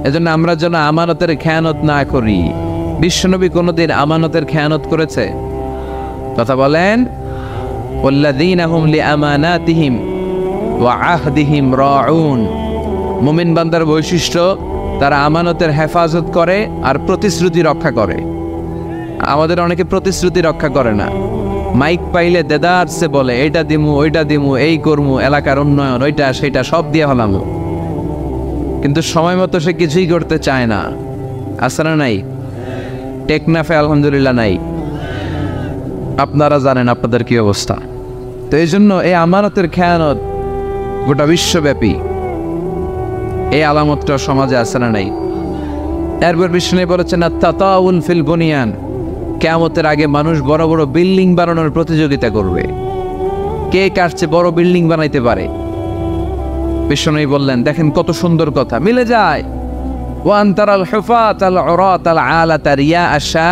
এজন্য আমরা যেন আমানতের খেয়ানত না করি। বিশ্বনবী কোনদিন আমানতের খেয়ানত করেছে? কথা বলেন। ওয়াল্লাযীনা হুম লিআমানাতিহিম ওয়া আহদিহিম রাউন। মুমিন বান্দার বৈশিষ্ট্য, তারা আমানতের হেফাজত করে আর প্রতিশ্রুতি রক্ষা করে। আমাদের অনেকে প্রতিশ্রুতি রক্ষা করে না। মাইক পাইলে দেদারসে বলে এইটা দিমু ওইটা দিমু, এই করমু, এলাকার উন্নয়ন, ওইটা সেটা সব দিয়ে হলামু, কিন্তু সময় মতো সে কিছুই করতে চায় না। আছে না নাই? টেকনাফে আলহামদুলিল্লাহ নাই। আপনারা জানেন আপনাদের কি অবস্থা। তো এই জন্য এই আমানতের খেয়ানত গোটা বিশ্বব্যাপী, এই আলামতটা সমাজে আছে না নাই? এরপর বিষ্ণু বলেছেন আত-তাতাউন ফিল বুনিয়ান, কিয়ামতের আগে মানুষ বড় বড় বিল্ডিং বানানোর প্রতিযোগিতা করবে, কে কার চেয়ে বড় বিল্ডিং বানাইতে পারে। বিষ্ণু বললেন, দেখেন কত সুন্দর কথা মিলে যায়। ওয়ান তারাল হুফাত আল উরাত আল আলাতা রিয়া আশা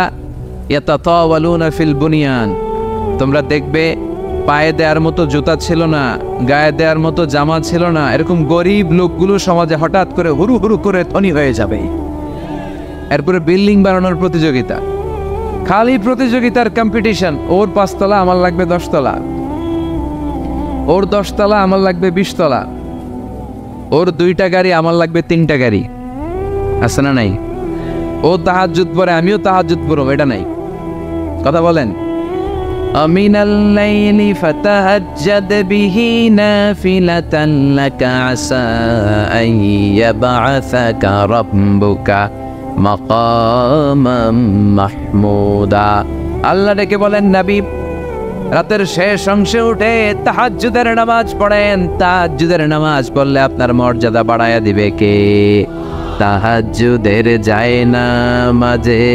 ইয়াতাতাওয়ালুনা ফিল বুনিয়ান, তোমরা দেখবে পায়ে দেওয়ার মতো জুতা ছিল না, গায়ে দেওয়ার মতো জামা ছিল না, এরকম গরিব লোকগুলো সমাজে হঠাৎ করে হুরু হুরু করে ধনী হয়ে যাবে। এরপরে বিল্ডিং বানানোর প্রতিযোগিতা, খালি প্রতিযোগিতার কম্পিটিশন। ওর 5 তলা আমার লাগবে 10 তলা, ওর 10 তলা আমার লাগবে 20 তলা, ওর 2টা গাড়ি আমার লাগবে 3টা গাড়ি। আছে না নাই? ও তাহাজ্জুদ পড়ে আমিও তাহাজ্জুদ পড়ব, এটা নাই। কথা বলেন। আমিনাল লাইলি ফাতাহাজ্জাদ বিহি নাফিলাতান লাকা আসা আন ইয়াবআসাকা রাব্বুকা মাকামাম মাহমুদা। আল্লাহ ডেকে বলেন, নবী রাতের শেষ অংশে উঠে তাহাজ্জুদের নামাজ পড়েন। তাহাজ্জুদের নামাজ পড়লে আপনার মর্যাদা বাড়ায়া দিবে কে? তাহাজ্জুদের যায় না মাঝে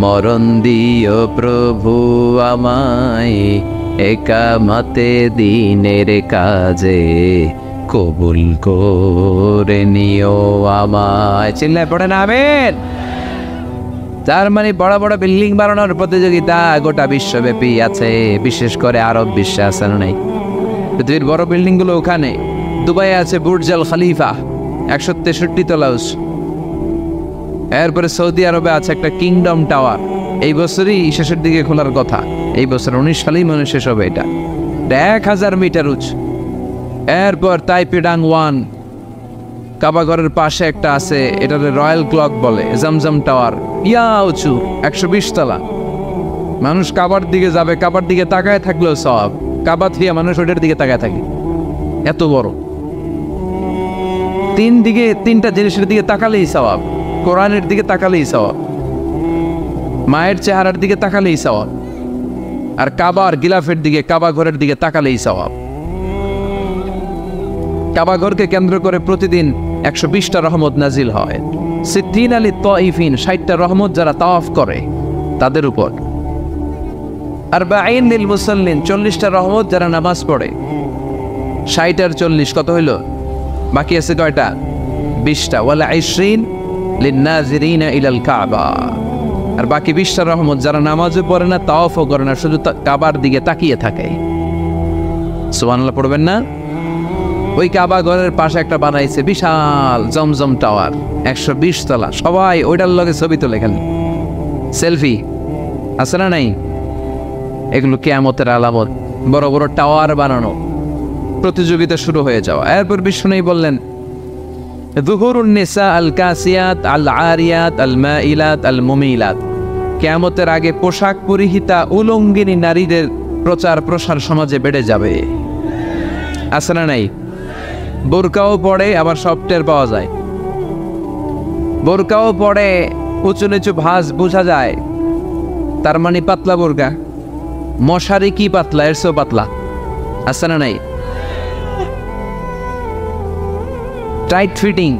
মরণ দিও প্রভু আমায়, একামতে দিনের কাজে কবুল করে নিও আমায়। চিল্লায় পড়েন আমিন। তার মানে বড় বড় বিল্ডিং বানানোর প্রতিযোগিতা গোটা বিশ্বব্যাপী আছে, বিশেষ করে আরব বিশ্বে আছে না নাই? পৃথিবীর বড় বিল্ডিং গুলো ওখানে। দুবাই আছে বুর্জ আল খলিফা 163 তলা উঁচু। এরপরে সৌদি আরবে আছে একটা কিংডম টাওয়ার, এই বছরই শেষের দিকে খোলার কথা। এই বছর 19 সালেই মনে শেষ হবে। এটা 1000 মিটার উঁচু। এরপর তাইপিডাং 1 কাবাঘরের পাশে একটা আছে, এটা রয়্যাল ক্লক বলে, জামজাম টাওয়ার, ইয়া উঁচু 120 তলা। মানুষ কাবার দিকে যাবে, কাবার দিকে তাকায় থাকলেও সওয়াব। কাবা থেকে মানুষ ওটার দিকে তাকায় থাকে, এত বড়। 3টা জিনিসের দিকে তাকালেই সওয়াব। কোরআনের দিকে তাকালেই সওয়াব, মায়ের চেহারার দিকে তাকালেই সওয়াব, আর কাবার গিলাফের দিকে, কাবা ঘরের দিকে তাকালেই সওয়াব। কাবা ঘরকে কেন্দ্র করে প্রতিদিন 120টা রহমত নাজিল হয়। সিদ্দিন আলী তাইফিন 60টা রহমত যারা তাওয়াফ করে তাদের উপর। আর বাইন লিল মুসাল্লিন 40টা রহমত যারা নামাজ পড়ে। 60 আর 40 কত হইল? বাকি আছে কয়টা? 20টা। ওয়ালা 20 লিন্নাজিরিনা ইলাল কাবা। আর বাকি 20টা রহমত যারা নামাজও পড়ে না, তাওয়াফও করে না, শুধু কাবার দিকে তাকিয়ে থাকে। সুবহানাল্লাহ পড়বেন না? ওই কাবা ঘরের পাশে একটা বানাইছে বিশাল জমজম টাওয়ার 120 তলা। সবাই ওইটার লগে ছবি তোলে, খালি সেলফি। আছে না নাই? এগুলো কিয়ামতের আলামত। বড় বড় টাওয়ার বানানো, প্রতিযোগিতা শুরু হয়ে যাওয়া। এরপর বিষ্ণু বললেন যুহুরুন নিসা আল কাসিয়াত আল আরিয়াত আল মাইলাত আল মুমিলাত। কিয়ামতের আগে পোশাক পরিহিতা উলঙ্গিনী নারীদের প্রচার প্রসার সমাজে বেড়ে যাবে। আছে না নাই? বোরকাও পড়ে, আবার সব টের পাওয়া যায়। বোরকাও পড়ে, উঁচু নিচু ভাঁজ বোঝা যায়, তার মানে পাতলা বোরকা। মশারি কি পাতলা, এর চেয়েও পাতলা। আছে না নাই? টাইট ফিটিং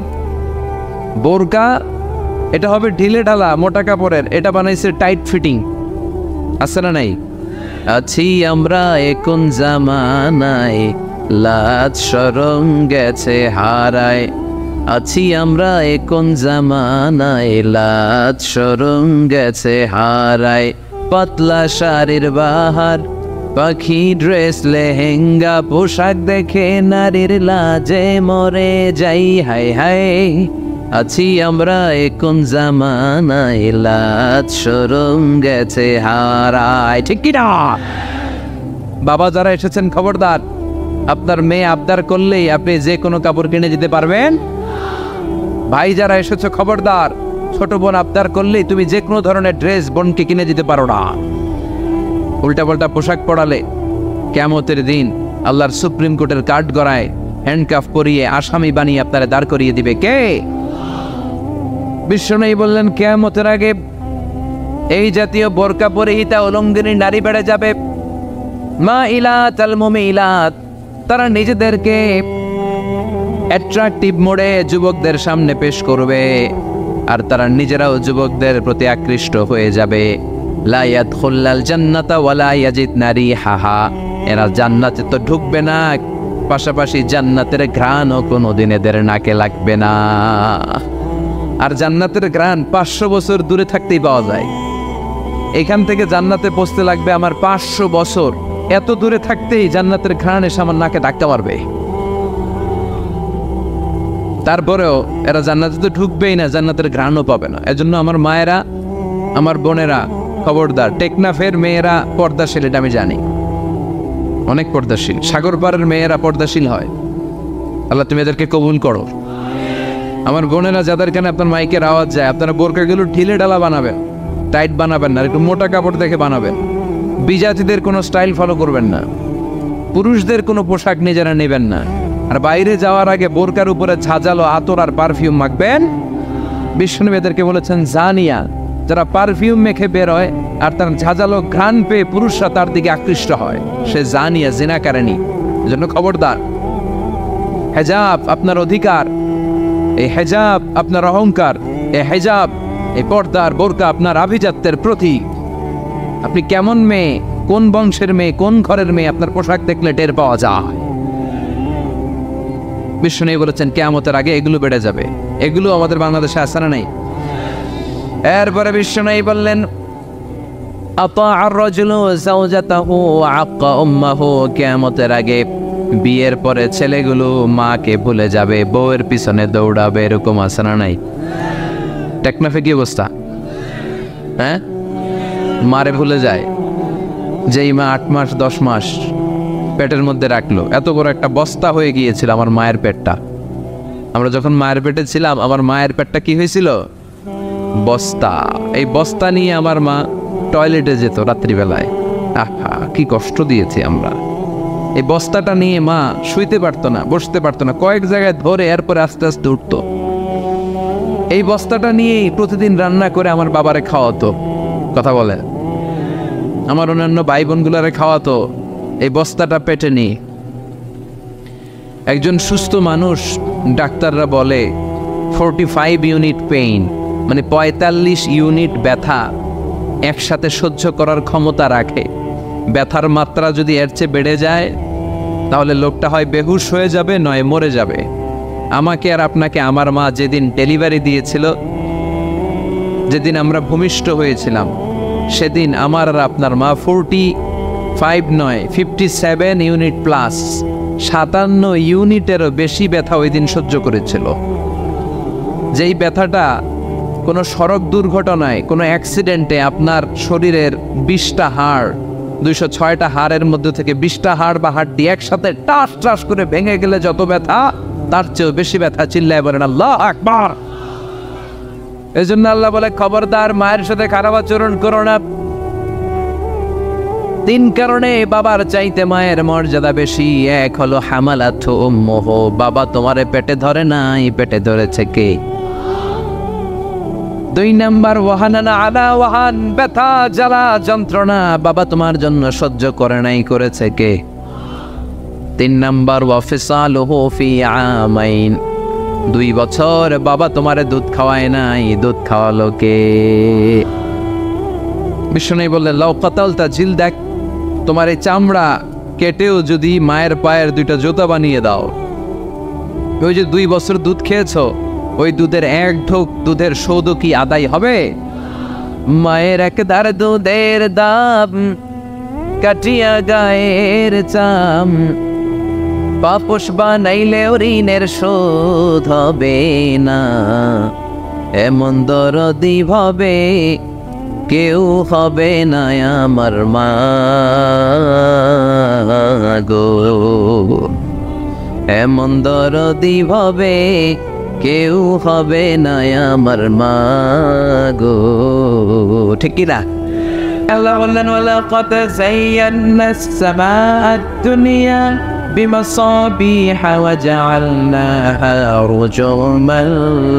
বোরকা, এটা হবে ঢিলে ঢালা মোটা কাপড়ের, এটা বানাইছে টাইট ফিটিং। আছে না নাই? আছি আমরা এখন জামানায়, লাজ শরম গেছে হারায়। আছি আমরা এখন জামানায়, লাজ শরম গেছে হারায়। পাতলা শাড়ির বাহার, পাখি ড্রেস লেহেঙ্গা, পোশাক দেখে নারীর লাজে মরে যাই। হায় হায়, আছি আমরা এখন জামানায়, লাজ শরম গেছে হারায়। ঠিক কি না? বাবা যারা এসেছেন খবরদার, আপনার মেয়ে আবদার করলেই আপনি যে কোনো কাপড় কিনে দিতে পারবেন? ভাই যারা এসেছো খবরদার, ছোট বোন আবদার করলেই তুমি যে কোনো ধরনের ড্রেস বোনকে কিনে দিতে পারো না। উল্টাপাল্টা পোশাক পরালে কিয়ামতের দিন আল্লাহর সুপ্রিম কোর্টের কাঠ গড়ায় হ্যান্ডকাফ পরিয়ে আসামি বানিয়ে আপনারা দাঁড় করিয়ে দিবে কে? বিশ্বনবী বললেন কিয়ামতের আগে এই জাতীয় বোরকা পরিহিতা উলঙ্গিনী নারী বেড়ে যাবে। মাইলাত আল মুমিলাত, তারা নিজেদেরকে অ্যাট্রাকটিভ মোডে যুবকদের সামনে পেশ করবে, আর তারা নিজেরাও যুবকদের প্রতি আকৃষ্ট হয়ে যাবে। লা ইয়াদখুলুল জান্নাতা ওয়ালা ইয়াজিদনা রিহাহা, এরা জান্নাতে তো ঢুকবে না, পাশাপাশি জান্নাতের ঘ্রাণও কোনোদিন এদের নাকে লাগবে না। আর জান্নাতের ঘ্রাণ 500 বছর দূরে থাকতেই পাওয়া যায়। এখান থেকে জান্নাতে পৌঁছতে লাগবে আমার 500 বছর, এত দূরে থাকতেই জান্নাতের ঘ্রাণ এসে আমার নাকে ধাক্কা মারবে। তারপরেও এরা জান্নাতে তো ঢুকবেই না, জান্নাতের ঘ্রাণও পাবে না। এজন্য আমার মায়েরা, আমার বোনেরা খবরদার, টেকনাফের মেয়েরা পর্দাশীল, এটা আমি জানি, অনেক পর্দাশীল। সাগর পাড়ের মেয়েরা পর্দাশীল হয়, আল্লাহ তুমি এদেরকে কবুল করো। আমার বোনেরা যাদের কানে আপনার মাইকের আওয়াজ যায়, আপনারা বোরকাগুলো ঢিলে ঢালা বানাবেন, টাইট বানাবেন না, একটু মোটা কাপড় দেখে বানাবেন। বিজাতিদের কোনো স্টাইল ফলো করবেন না, পুরুষদের কোনো পোশাক নিজেরা নেবেন না। আর বাইরে যাওয়ার আগে বোরকার উপরে ঝাঁঝালো আতর আর পারফিউম মাখবেন। বিশ্বনবী এদেরকে বলেছেন জানিয়া, যারা পারফিউম মেখে বের হয় আর তার ঝাঁঝালো ঘ্রাণ পেয়ে পুরুষরা তার দিকে আকৃষ্ট হয়, সে জানিয়া, জিনাকারিনী। এজন্য খবরদার, হেজাব আপনার অধিকার, এই হেজাব আপনার অহংকার, এই হেজাব, এই পর্দার বোরকা আপনার আভিজাত্যের প্রতীক। আপনি কেমন মেয়ে, কোন বংশের মেয়ে, কোন ঘরের মেয়ে, আপনার পোশাক দেখলে টের পাওয়া যায়। বিশ্বনবী বলেছেন কিয়ামতের আগে এগুলো বেড়ে যাবে। এগুলো আমাদের বাংলাদেশে আছে না নাই? এরপরে বিশ্বনবী বললেন আতাআর রাজুলু যাওজাতাহু ওয়া আক্কা উম্মাহু, কিয়ামতের আগে বিয়ের পরে ছেলেগুলো মাকে ভুলে যাবে, বউয়ের পিছনে দৌড়াবে। এরকম আছে না নাই? টেকনাফে কি অবস্থা? হ্যাঁ, মারে ভুলে যায়। যেই মা 8 মাস 10 মাস পেটের মধ্যে রাখলো, এত বড় একটা বস্তা হয়ে গিয়েছিল আমার মায়ের পেটটা। আমরা যখন মায়ের পেটে ছিলাম, আমার মায়ের পেটটা কি হয়েছিল? বস্তা। এই বস্তা নিয়ে আমার মা টয়লেটে যেত রাত্রিবেলায়। আহা, কি কষ্ট দিয়েছি আমরা। এই বস্তাটা নিয়ে মা শুইতে পারতো না, বসতে পারতো না, কয়েক জায়গায় ধরে এরপরে আস্তে আস্তে উঠতো। এই বস্তাটা নিয়েই প্রতিদিন রান্না করে আমার বাবারে খাওয়াতো। কথা বলে, আমার অন্যান্য ভাই বোনগুলারে খাওয়াতো এই বস্তাটা পেটে নিয়ে। একজন সুস্থ মানুষ, ডাক্তাররা বলে 45 ইউনিট পেইন, মানে 45 ইউনিট ব্যথা একসাথে সহ্য করার ক্ষমতা রাখে। ব্যথার মাত্রা যদি এর চেয়ে বেড়ে যায় তাহলে লোকটা হয় বেহুশ হয়ে যাবে, নয় মরে যাবে। আমাকে আর আপনাকে আমার মা যেদিন ডেলিভারি দিয়েছিল, যেদিন আমরা ভূমিষ্ঠ হয়েছিলাম, সেদিন আমার আর আপনার মা 45 নয় 57 ইউনিট প্লাস, 57 ইউনিটেরও বেশি ব্যথা ওই দিন সহ্য করেছিল। যেই ব্যথাটা কোনো সড়ক দুর্ঘটনায়, কোনো অ্যাক্সিডেন্টে আপনার শরীরের 20টা হাড়, 206টা হাড়ের মধ্যে থেকে 20টা হাড় বা হাড্ডি একসাথে টাস টাস করে ভেঙে গেলে যত ব্যথা, তার চেয়েও বেশি ব্যথা। চিল্লায় বলেন আল্লাহ আকবার। এই জন্য আল্লাহ বলে খবরদার মায়ের সাথে খারাপ আচরণ করো না। 3 কারণে বাবার চাইতে মায়ের মর্যাদা বেশি। এক হলো হামালাতু উম্মুহু, বাবা তোমারে পেটে ধরে নাই, পেটে ধরেছে কে? 2 নাম্বার ওয়াহানানা আলা ওয়াহান, ব্যথা জ্বালা যন্ত্রণা বাবা তোমার জন্য সহ্য করে নাই, করেছে কে? 3 নাম্বার ওয়াফিসালুহু ফি আমাইন, 2 বছর বাবা তোমারে দুধ খাওয়ায় নাই, দুধ খাওয়ালো কে? বিষ্ণু বললেন লাউ কাতালতা জিলদাক, তোমার এই চামড়া কেটেও যদি মায়ের পায়ের 2টা জুতা বানিয়ে দাও, ওই যে 2 বছর দুধ খেয়েছো, ওই দুধের 1 ঢোক দুধের সৌদ কি আদায় হবে? মায়ের একদার দুধের দাম কাটিয়া গায়ের চাম, পাপোশ বানাইলেও ঋণের শোধ হবে না, এমন দরদি ভাবে কেউ হবে না আমার মা গো, এমন দরদি ভাবে কেউ হবে না আমার মা গো। ঠিক কি না? আল্লাহ বললেন ওয়ালাকাদ যায়্যানাস সামাআদ দুনিয়া বিমাসাবিহা ওয়া জাআলনাহা রুজুমান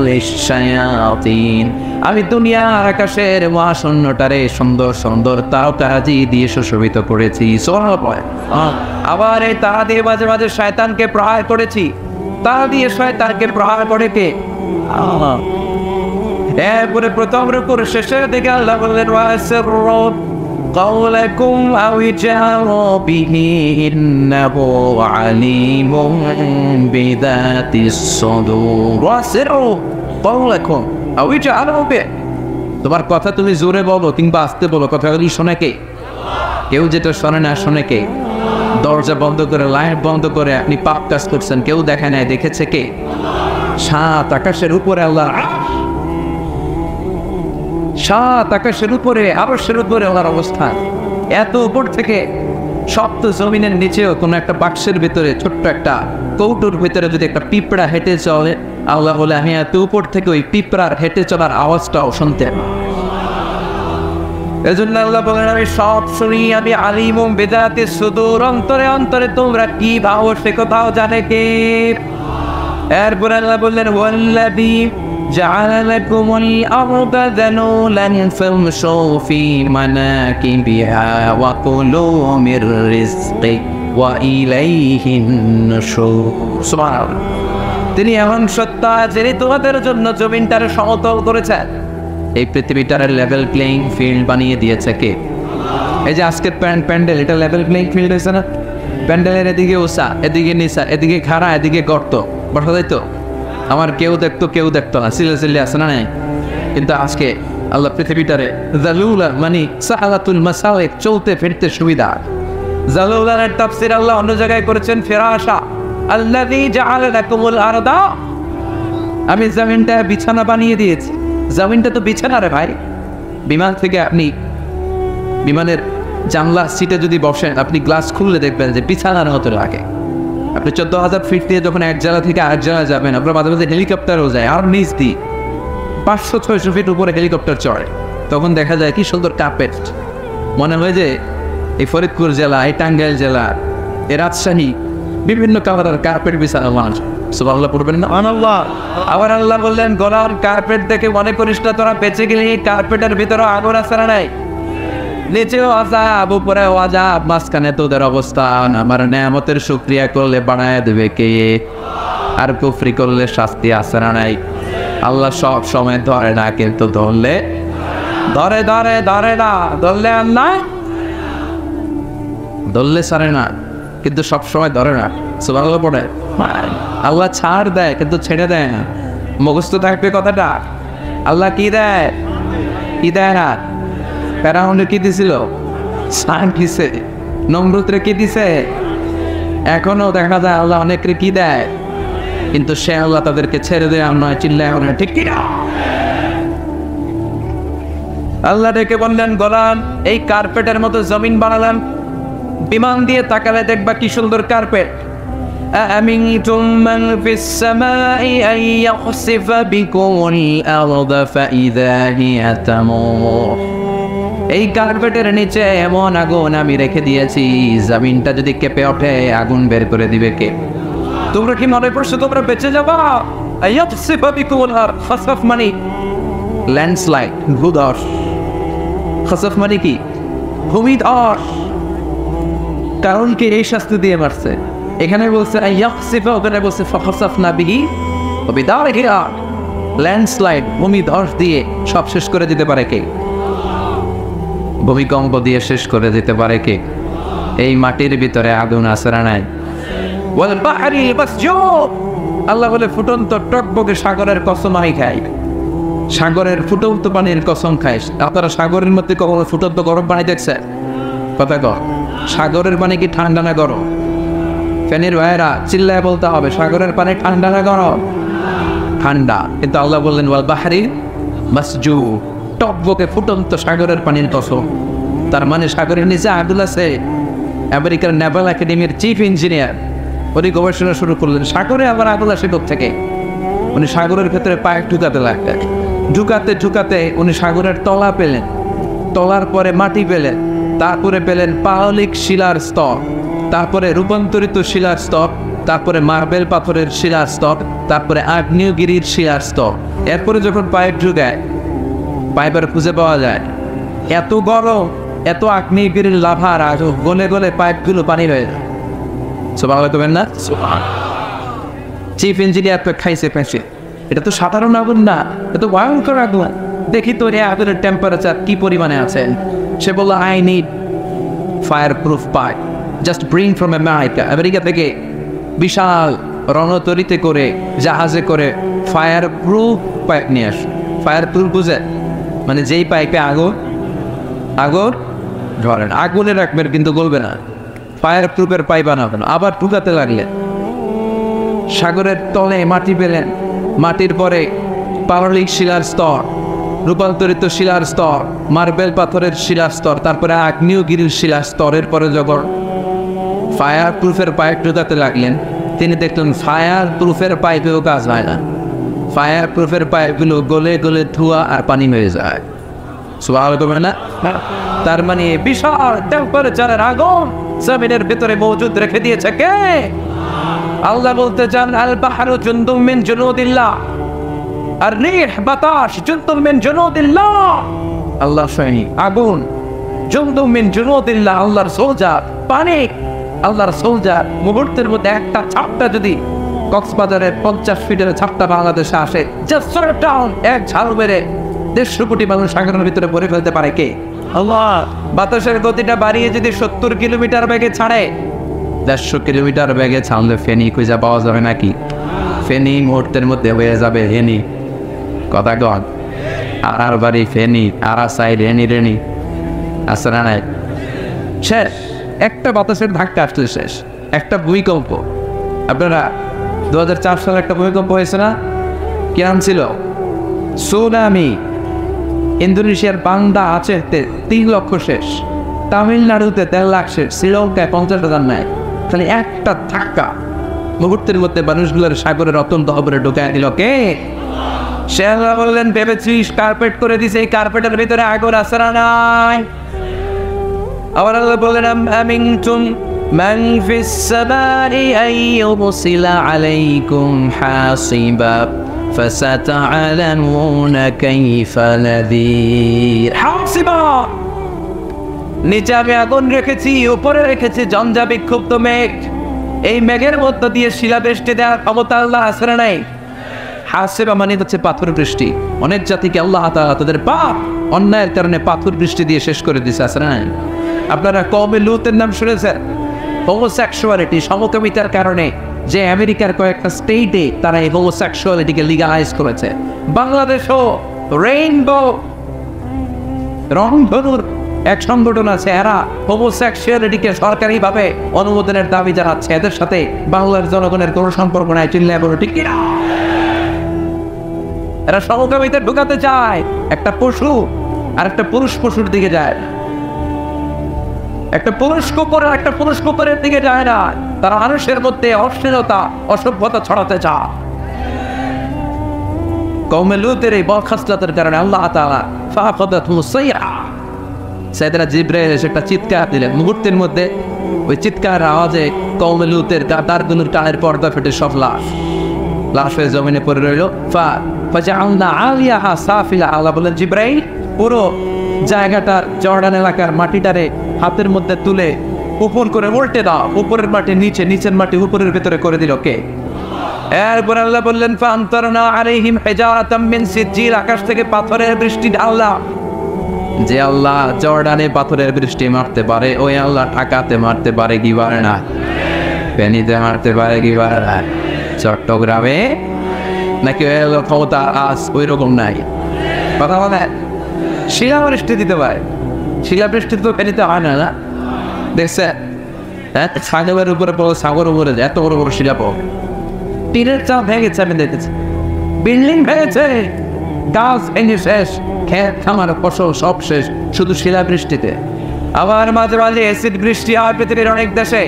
লিশ-শায়াতিন, আমি দুনিয়ার আকাশের মহাশূন্যটারে সুন্দর সুন্দর তারকারাজি দিয়ে সুশোভিত করেছি। সুবহানাল্লাহ। আবার এই তারা দিয়ে মাঝে মাঝে শয়তানকে প্রহার করেছি। তারা দিয়ে শয়তানকে প্রহার করে কে? আল্লাহ। এরপরে প্রথম রুকুর শেষের দিকে আল্লাহ বললেন ওয়াসিররু قولكم أو اجهروا به إنه عليم بذات الصدور واسروا قولكم أو اجهروا به, তোমার কথা তুমি জোরে বলো কিংবা আস্তে বলো, কথাগুলি শোনে কে? কেউ যেটা শোনে না শোনে কে? দরজা বন্ধ করে লাইট বন্ধ করে আপনি পাপ কাজ করছেন, কেউ দেখে নাই, দেখেছে কে? 7 আকাশের উপরে আল্লাহ, 7 আকাশের উপরে আরশের উপরে আল্লাহর অবস্থান। এত উপর থেকে সপ্ত জমিনের নিচেও কোন একটা বাক্সের ভিতরে ছোট্ট একটা কৌটোর ভিতরে যদি একটা পিঁপড়া হেঁটে চলে, আল্লাহ বলে আমি এত উপর থেকে ওই পিঁপড়ার হেঁটে চলার আওয়াজটাও শুনতে। এজন্য আল্লাহ বলেন আমি সব শুনি, আমি আলিমুম বিযাতিস সুদূর, অন্তরে অন্তরে তোমরা কি ভাবো সে কথাও জানে কে? এরপর আল্লাহ বললেন ওয়াল্লাযী جعل لكم الأرض ذلولا فامشوا في مناكبها وكلوا من رزقه وإليه النشور। সুবহান আল্লাহ। তিনি এমন সত্তা যিনি তোমাদের জন্য জমিনটারে সমতল করেছেন, এই পৃথিবীটারে লেভেল প্লেইং ফিল্ড বানিয়ে দিয়েছে কে? এই যে আজকের প্যান্ডেল, এটা লেভেল প্লেইং ফিল্ড হয়েছে না? প্যান্ডেলের এদিকে উঁচা, এদিকে নিচা, এদিকে খাড়া, এদিকে গর্ত, বসা যাইতো। আমার কেউ দেখতো কেউ দেখতো না, সিলে আসে না নাই? কিন্তু আজকে আল্লাহ পৃথিবীটারে জালুলা মানে সাহালাতুল মাসালিক, চলতে ফিরতে সুবিধা। জালুলার তাফসীর আল্লাহ অন্য জায়গায় করেছেন ফিরাশা, আল্লাযী জাআলা লাকুমুল আরদা, আমি জমিনটা বিছানা বানিয়ে দিয়েছি। জমিনটা তো বিছানা রে ভাই। বিমান থেকে আপনি বিমানের জানলা সিটে যদি বসেন, আপনি গ্লাস খুললে দেখবেন যে বিছানার মতো লাগে। আপনি 14,000 ফিট দিয়ে যখন এক জায়গা থেকে আরেক জায়গায় যাবেন, আপনার মাঝে মাঝে হেলিকপ্টারও যায়, আর নিচ দিয়ে 500-600 ফিট উপরে হেলিকপ্টার চড়ে, তখন দেখা যায় কি সুন্দর কার্পেট। মনে হয় যে এই ফরিদপুর জেলা, এই টাঙ্গাইল জেলা, এই রাজশাহী বিভিন্ন কালারের কার্পেট বিছানো মানুষ। সুবহানাল্লাহ পড়বেন না? সুবহানাল্লাহ। আবার আল্লাহ বললেন গলার কার্পেট দেখে মনে করিস না তোরা বেঁচে গেলে, এই কার্পেটের ভিতরে আগুন আছে না নাই? নিচেও আযাব উপরেও আযাব, মাঝখানে তোদের অবস্থান। আমার নেয়ামতের শুকরিয়া করলে বাড়ায় দেবে কে? আর কুফরি করলে শাস্তি আছে না নাই? আল্লাহ সব সময় ধরে না, কিন্তু ধরলে ধরে না, ধরলে আল্লাহ ধরলে ছাড়ে না, কিন্তু সব সময় ধরে না। সুবহানাল্লাহ পড়ে। আল্লাহ ছাড় দেয় কিন্তু ছেড়ে দেয় না। মুখস্থ থাকবে কথাটা। আল্লাহ কি দেয়? কি দেয় না? ফেরাউনকে কি দিছিল? সান দিছে। নমরুদরে কি দিছে? এখনো দেখা যায় আল্লাহ অনেকরে কি দেয়, কিন্তু সে আল্লাহ তাদেরকে ছেড়ে দেয় আর নয়। চিল্লায় এখন ঠিক কিনা? আল্লাহ ডেকে বললেন গোলাম, এই কার্পেটের মতো জমিন বানালাম, বিমান দিয়ে তাকালে দেখবা কি সুন্দর কার্পেট। أأمنتم من في السماء أن يخسف بكم الأرض فإذا هي تمور এই কার্পেটের নিচে এমন আগুন আমি রেখে দিয়েছি, জমিনটা যদি কেঁপে ওঠে আগুন বের করে দিবে কে? তোমরা কি মনে করছো তোমরা বেঁচে যাবা? ইয়াখসিফা বিকুমুল আরদ, খাসফ মানে ল্যান্ডস্লাইড, ভূধস। খাসফ মানে কি? ভূমিধস। কারণ কি এই শাস্তি দিয়ে মারছে? এখানে বলছে ইয়াখসিফা, ওখানে বলছে ফাখাসাফনা বিহি ওয়া বিদারিহি আরদ। ল্যান্ডস্লাইড, ভূমিধস দিয়ে সব শেষ করে দিতে পারে কে? ভূমিকম্প দিয়ে শেষ করে দিতে পারে কে? এই মাটির ভিতরে আগুন আছে না নাই? ওয়াল বাহরি মাসজুর, আল্লাহ বলে ফুটন্ত টকবকে সাগরের কসম আমি খাই, সাগরের ফুটন্ত পানির কসম খাই। আপনারা সাগরের মধ্যে কখনো ফুটন্ত গরম পানি দেখছেন? কথা কর, সাগরের পানি কি ঠান্ডা না গরম? ফ্যানের ভাইয়েরা চিল্লায় বলতে হবে, সাগরের পানি ঠান্ডা না গরম? ঠান্ডা। কিন্তু আল্লাহ বললেন ওয়াল বাহরি মাসজুর, টকবকে ফুটন্ত সাগরের পানির কসম। তার মানে সাগরের নিচে আগুন আছে। আমেরিকার নেভাল একাডেমির চিফ ইঞ্জিনিয়ার উনি গবেষণা শুরু করলেন, সাগরে আবার আগুন আসে থেকে। উনি সাগরের ভেতরে পায়ে ঢুকাতে লাগলেন, ঢুকাতে ঢুকাতে উনি সাগরের তলা পেলেন, তলার পরে মাটি পেলেন, তারপরে পেলেন পাললিক শিলার স্তর, তারপরে রূপান্তরিত শিলার স্তর, তারপরে মার্বেল পাথরের শিলার স্তর, তারপরে আগ্নেয়গিরির শিলার স্তর। এরপরে যখন পায়ে ঢুকায় পাইপের খুঁজে পাওয়া যায় এত গরম, এত আগ্নেয়গিরির লাভা আর গলে গলে পাইপগুলো পানি হয়ে যায়। সুবহানাল্লাহ করবেন না? চিফ ইঞ্জিনিয়ার তো খাইছে পেঁচে, এটা তো সাধারণ আগুন না, এটা তো ভয়ঙ্কর আগুন। দেখি তো এই আগুনের টেম্পারেচার কি পরিমাণে আছে। সে বলল I need fire proof pipe, just bring from America. America থেকে বিশাল রণতরিতে করে জাহাজে করে ফায়ার প্রুফ পাইপ নিয়ে আস। ফায়ার প্রুফ বুঝে মানে যেই পাইপে আগুন ধরেন, আগুনে রাখবেন কিন্তু গলবে না, ফায়ার প্রুফের পাইপ বানাবেন। আবার ঢুকাতে লাগলেন, সাগরের তলে মাটি পেলেন, মাটির পরে পাললিক শিলার স্তর, রূপান্তরিত শিলার স্তর, মার্বেল পাথরের শিলার স্তর, তারপরে আগ্নেয়গিরির শিলার স্তরের পরে যখন ফায়ার প্রুফের পাইপ ঢুকাতে লাগলেন, তিনি দেখলেন ফায়ার প্রুফের পাইপেও কাজ হয় না। ফায়ার প্রুফের পাইপগুলো গলে গলে ধোঁয়া আর পানি হয়ে যায়। সুবহানাল্লাহ না? তার মানে বিশাল টেম্পারেচারের আগুন জমিনের ভিতরে মজুদ রেখে দিয়েছে কে? আল্লাহ বলতে চান আল বাহরু জুনদুম মিন জুনুদিল্লাহ, আর রিহ বাতাস জুনদুম মিন জুনুদিল্লাহ। আল্লাহ স্বয়ং আগুন, জুনদুম মিন জুনুদিল্লাহ, আল্লাহর সোলজার। পানি আল্লাহর সোলজার। মুহূর্তের মধ্যে একটা ছাপটা যদি কক্সবাজারের 50 ফিটের ছাপটা বাংলাদেশে আসে, জাস্ট ডাউন, এক ঝাড়ু মেরে 150 কোটি মানুষ সাগরের ভিতরে ভরে ফেলতে পারে কে? আল্লাহ। বাতাসের গতিটা বাড়িয়ে যদি 70 কিলোমিটার বেগে ছাড়ে, 150 কিলোমিটার বেগে ছাড়লে ফেনী খুঁজে পাওয়া যাবে নাকি? ফেনী মুহূর্তের মধ্যে হয়ে যাবে হেনি। কথা কন, আর বাড়ি ফেনী, আর সাইড হেনি রেনি, আছে না নাই? শেষ। একটা বাতাসের ধাক্কা আসলে শেষ। একটা ভূমিকম্প, আপনারা 2004 সালে একটা ভূমিকম্প হয়েছে না? কি নাম ছিল? সুনামি। ইন্দোনেশিয়ার বান্দা আছে 3 লক্ষ শেষ, তামিলনাড়ুতে 1.5 লাখ শেষ, শ্রীলঙ্কায় 50,000 নেয়। খালি একটা ধাক্কা মুহূর্তের মধ্যে মানুষগুলোর সাগরের অতল তহবরে ঢুকায় দিল কে? সে আল্লাহ বললেন ভেবেছিস কার্পেট করে দিছে, এই কার্পেটের ভিতরে আগুন আছে না নাই? আবার আল্লাহ বললেন আমিনতুম মান ফিস সামাই আইয়ুরসিলা আলাইকুম হাসিবা ফাসাতা'লামুনা কাইফা নাযীর। হাসিবা, নিচে আমি আগুন রেখেছি, উপরে রেখেছি ঝঞ্ঝা বিক্ষুব্ধ মেঘ। এই মেঘের মধ্য দিয়ে শিলাবৃষ্টি দেওয়ার ক্ষমতা আল্লাহ আছে না নাই? হাসিবা মানে হচ্ছে পাথর বৃষ্টি। অনেক জাতিকে আল্লাহ তাআলা তাদের পাপ অন্যায়ের কারণে পাথর বৃষ্টি দিয়ে শেষ করে দিয়েছে, আছে না নাই? আপনারা কওমে লূতের নাম শুনেছেন? হোমোসেক্সুয়ালিটি, সমকামিতার কারণে যে আমেরিকার কয়েকটা স্টেটে তারা এই হোমোসেক্সুয়ালিটিকে লিগালাইজ করেছে। বাংলাদেশও রেইনবো রংধনুর এক সংগঠন আছে, এরা হোমোসেক্সুয়ালিটিকে সরকারিভাবে অনুমোদনের দাবি জানাচ্ছে। এদের সাথে বাংলার জনগণের কোনো সম্পর্ক নাই, চিল্লায় বলো ঠিক কিনা? এরা সমকামিতা ঢুকাতে চায়। একটা পশু আর একটা পুরুষ পশুর দিকে যায়, একটা পুরুষ কুকুর আর একটা পুরুষ কুকুরের দিকে যায় না। তারা মানুষের মধ্যে অশ্লীলতা অসভ্যতা ছড়াতে চায়। কওমে লূতের এই বদখাসলতের কারণে আল্লাহ তাআলা ফাআখাদাতহুমুস সাইয়্যা, সাইয়েদনা জিবরাইল এসে একটা চিৎকার দিলেন। মুহূর্তের মধ্যে ওই চিৎকার আওয়াজে কওমে লূতের দারগুলোর টানের পর্দা ফেটে সব লাশ হয়ে জমিনে পড়ে রইল। ফাজাআলনা আলিয়াহা সাফিলা, আল্লাহ বললেন জিবরাইল পুরো জায়গাটার জর্ডান এলাকার মাটিটারে হাতের মধ্যে তুলে উপর করে উল্টে দাও, উপরের মাটি নিচে, নিচের মাটি উপরের ভেতরে করে দিল কে? এরপর আল্লাহ বললেন ফাআমতারনা আলাইহিম হিজারাতাম মিন সিজ্জিল, আকাশ থেকে পাথরের বৃষ্টি ঢাললাম। যে আল্লাহ জর্ডানে পাথরের বৃষ্টি মারতে পারে, ওই আল্লাহ ঢাকাতে মারতে পারে কি পারে না? ফেনীতে মারতে পারে কি পারে না? চট্টগ্রামে নাকি ক্ষমতা আজ ওই রকম নাই? কথা বলে শিলাবৃষ্টি দিতে পারে। শিলাবৃষ্টি তো ফেনীতে হয় না, না দেখছে? হ্যাঁ, সাগরের উপরে পড়ো, সাগর উপরে এত বড় বড় শিলা পড়ো, টিনের চাল ভেঙেছে, আমি দেখেছি বিল্ডিং ভেঙেছে, গাছ ভেঙে শেষ, খেত খামার ফসল সব শেষ শুধু শিলাবৃষ্টিতে। আবার মাঝে মাঝে অ্যাসিড বৃষ্টি হয় পৃথিবীর অনেক দেশে,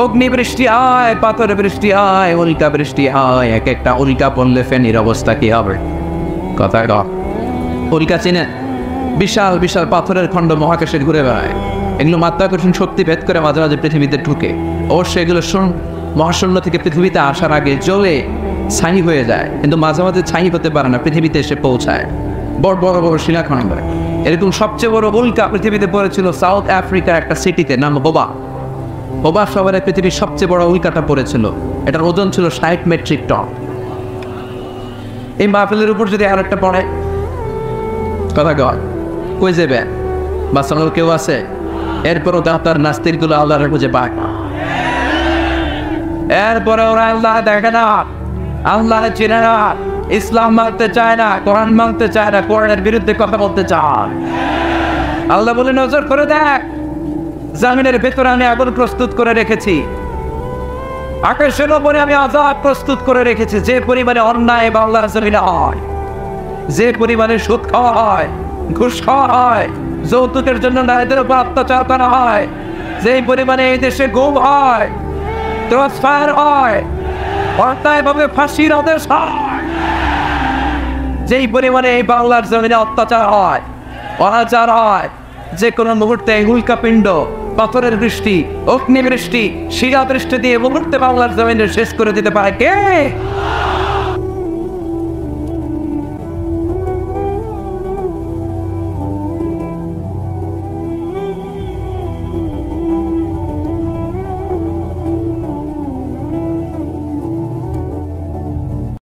অগ্নি বৃষ্টি হয়, পাথর বৃষ্টি হয়, উল্কা বৃষ্টি হয়। এক একটা উল্কা পড়লে ফেনীর অবস্থা কি হবে? কথা উল্কা চিনেন? বিশাল বিশাল পাথরের খণ্ড মহাকাশে ঘুরে বেড়ায়, এগুলো মাধ্যাকর্ষণ শক্তি ভেদ করে মাঝে মাঝে পৃথিবীতে ঢুকে। অবশ্যই এগুলো মহাশূন্য থেকে পৃথিবীতে আসার আগে জ্বলে ছাই হয়ে যায়, কিন্তু মাঝে মাঝে ছাই হতে পারে না, পৃথিবীতে এসে পৌঁছায় বড় বড় বড় শিলাখণ্ড। এরকম সবচেয়ে বড় উল্কা পৃথিবীতে পড়েছিল সাউথ আফ্রিকার একটা সিটিতে, নাম হোবা শহরে পৃথিবীর সবচেয়ে বড় উল্কাটা পড়েছিল। এটার ওজন ছিল 60 মেট্রিক টন। এই মাহফিলের উপর যদি আর একটা পড়ে, কথা কই যাবে? বাঁচানোর কেউ আছে? এরপরও তার নাস্তিকগুলো আল্লাহর খুঁজে পায়, এরপরে ওরা আল্লাহ দেখে না, আল্লাহ চিনে না, ইসলাম মানতে চায় না, কোরআন মানতে চায় না, কোরআনের বিরুদ্ধে কথা বলতে চায়। আল্লাহ বলে নজর করে দেখ, জামিনের ভেতরে আমি আগুন প্রস্তুত করে রেখেছি, আকাশের উপরে আমি আযাব প্রস্তুত করে রেখেছি। যে পরিমাণে অন্যায় বাংলার জমিনে হয়, যে পরিমাণে সুদ খাওয়া হয়, ঘুষ খাওয়া হয়, যৌতুকের জন্য নারীদের উপর অত্যাচার করা হয়, যেই পরিমাণে এই দেশে গুম হয়, ক্রসফায়ার হয়, অন্যায়ভাবে ফাঁসির আদেশ হয়, যেই পরিমাণে এই বাংলার জমিনে অত্যাচার হয়, অনাচার হয়, যে কোনো মুহূর্তে উল্কাপিণ্ড, পাথরের বৃষ্টি, অগ্নি বৃষ্টি, শিলা বৃষ্টি দিয়ে মুহূর্তে বাংলার জমিনে শেষ করে দিতে পারে কে?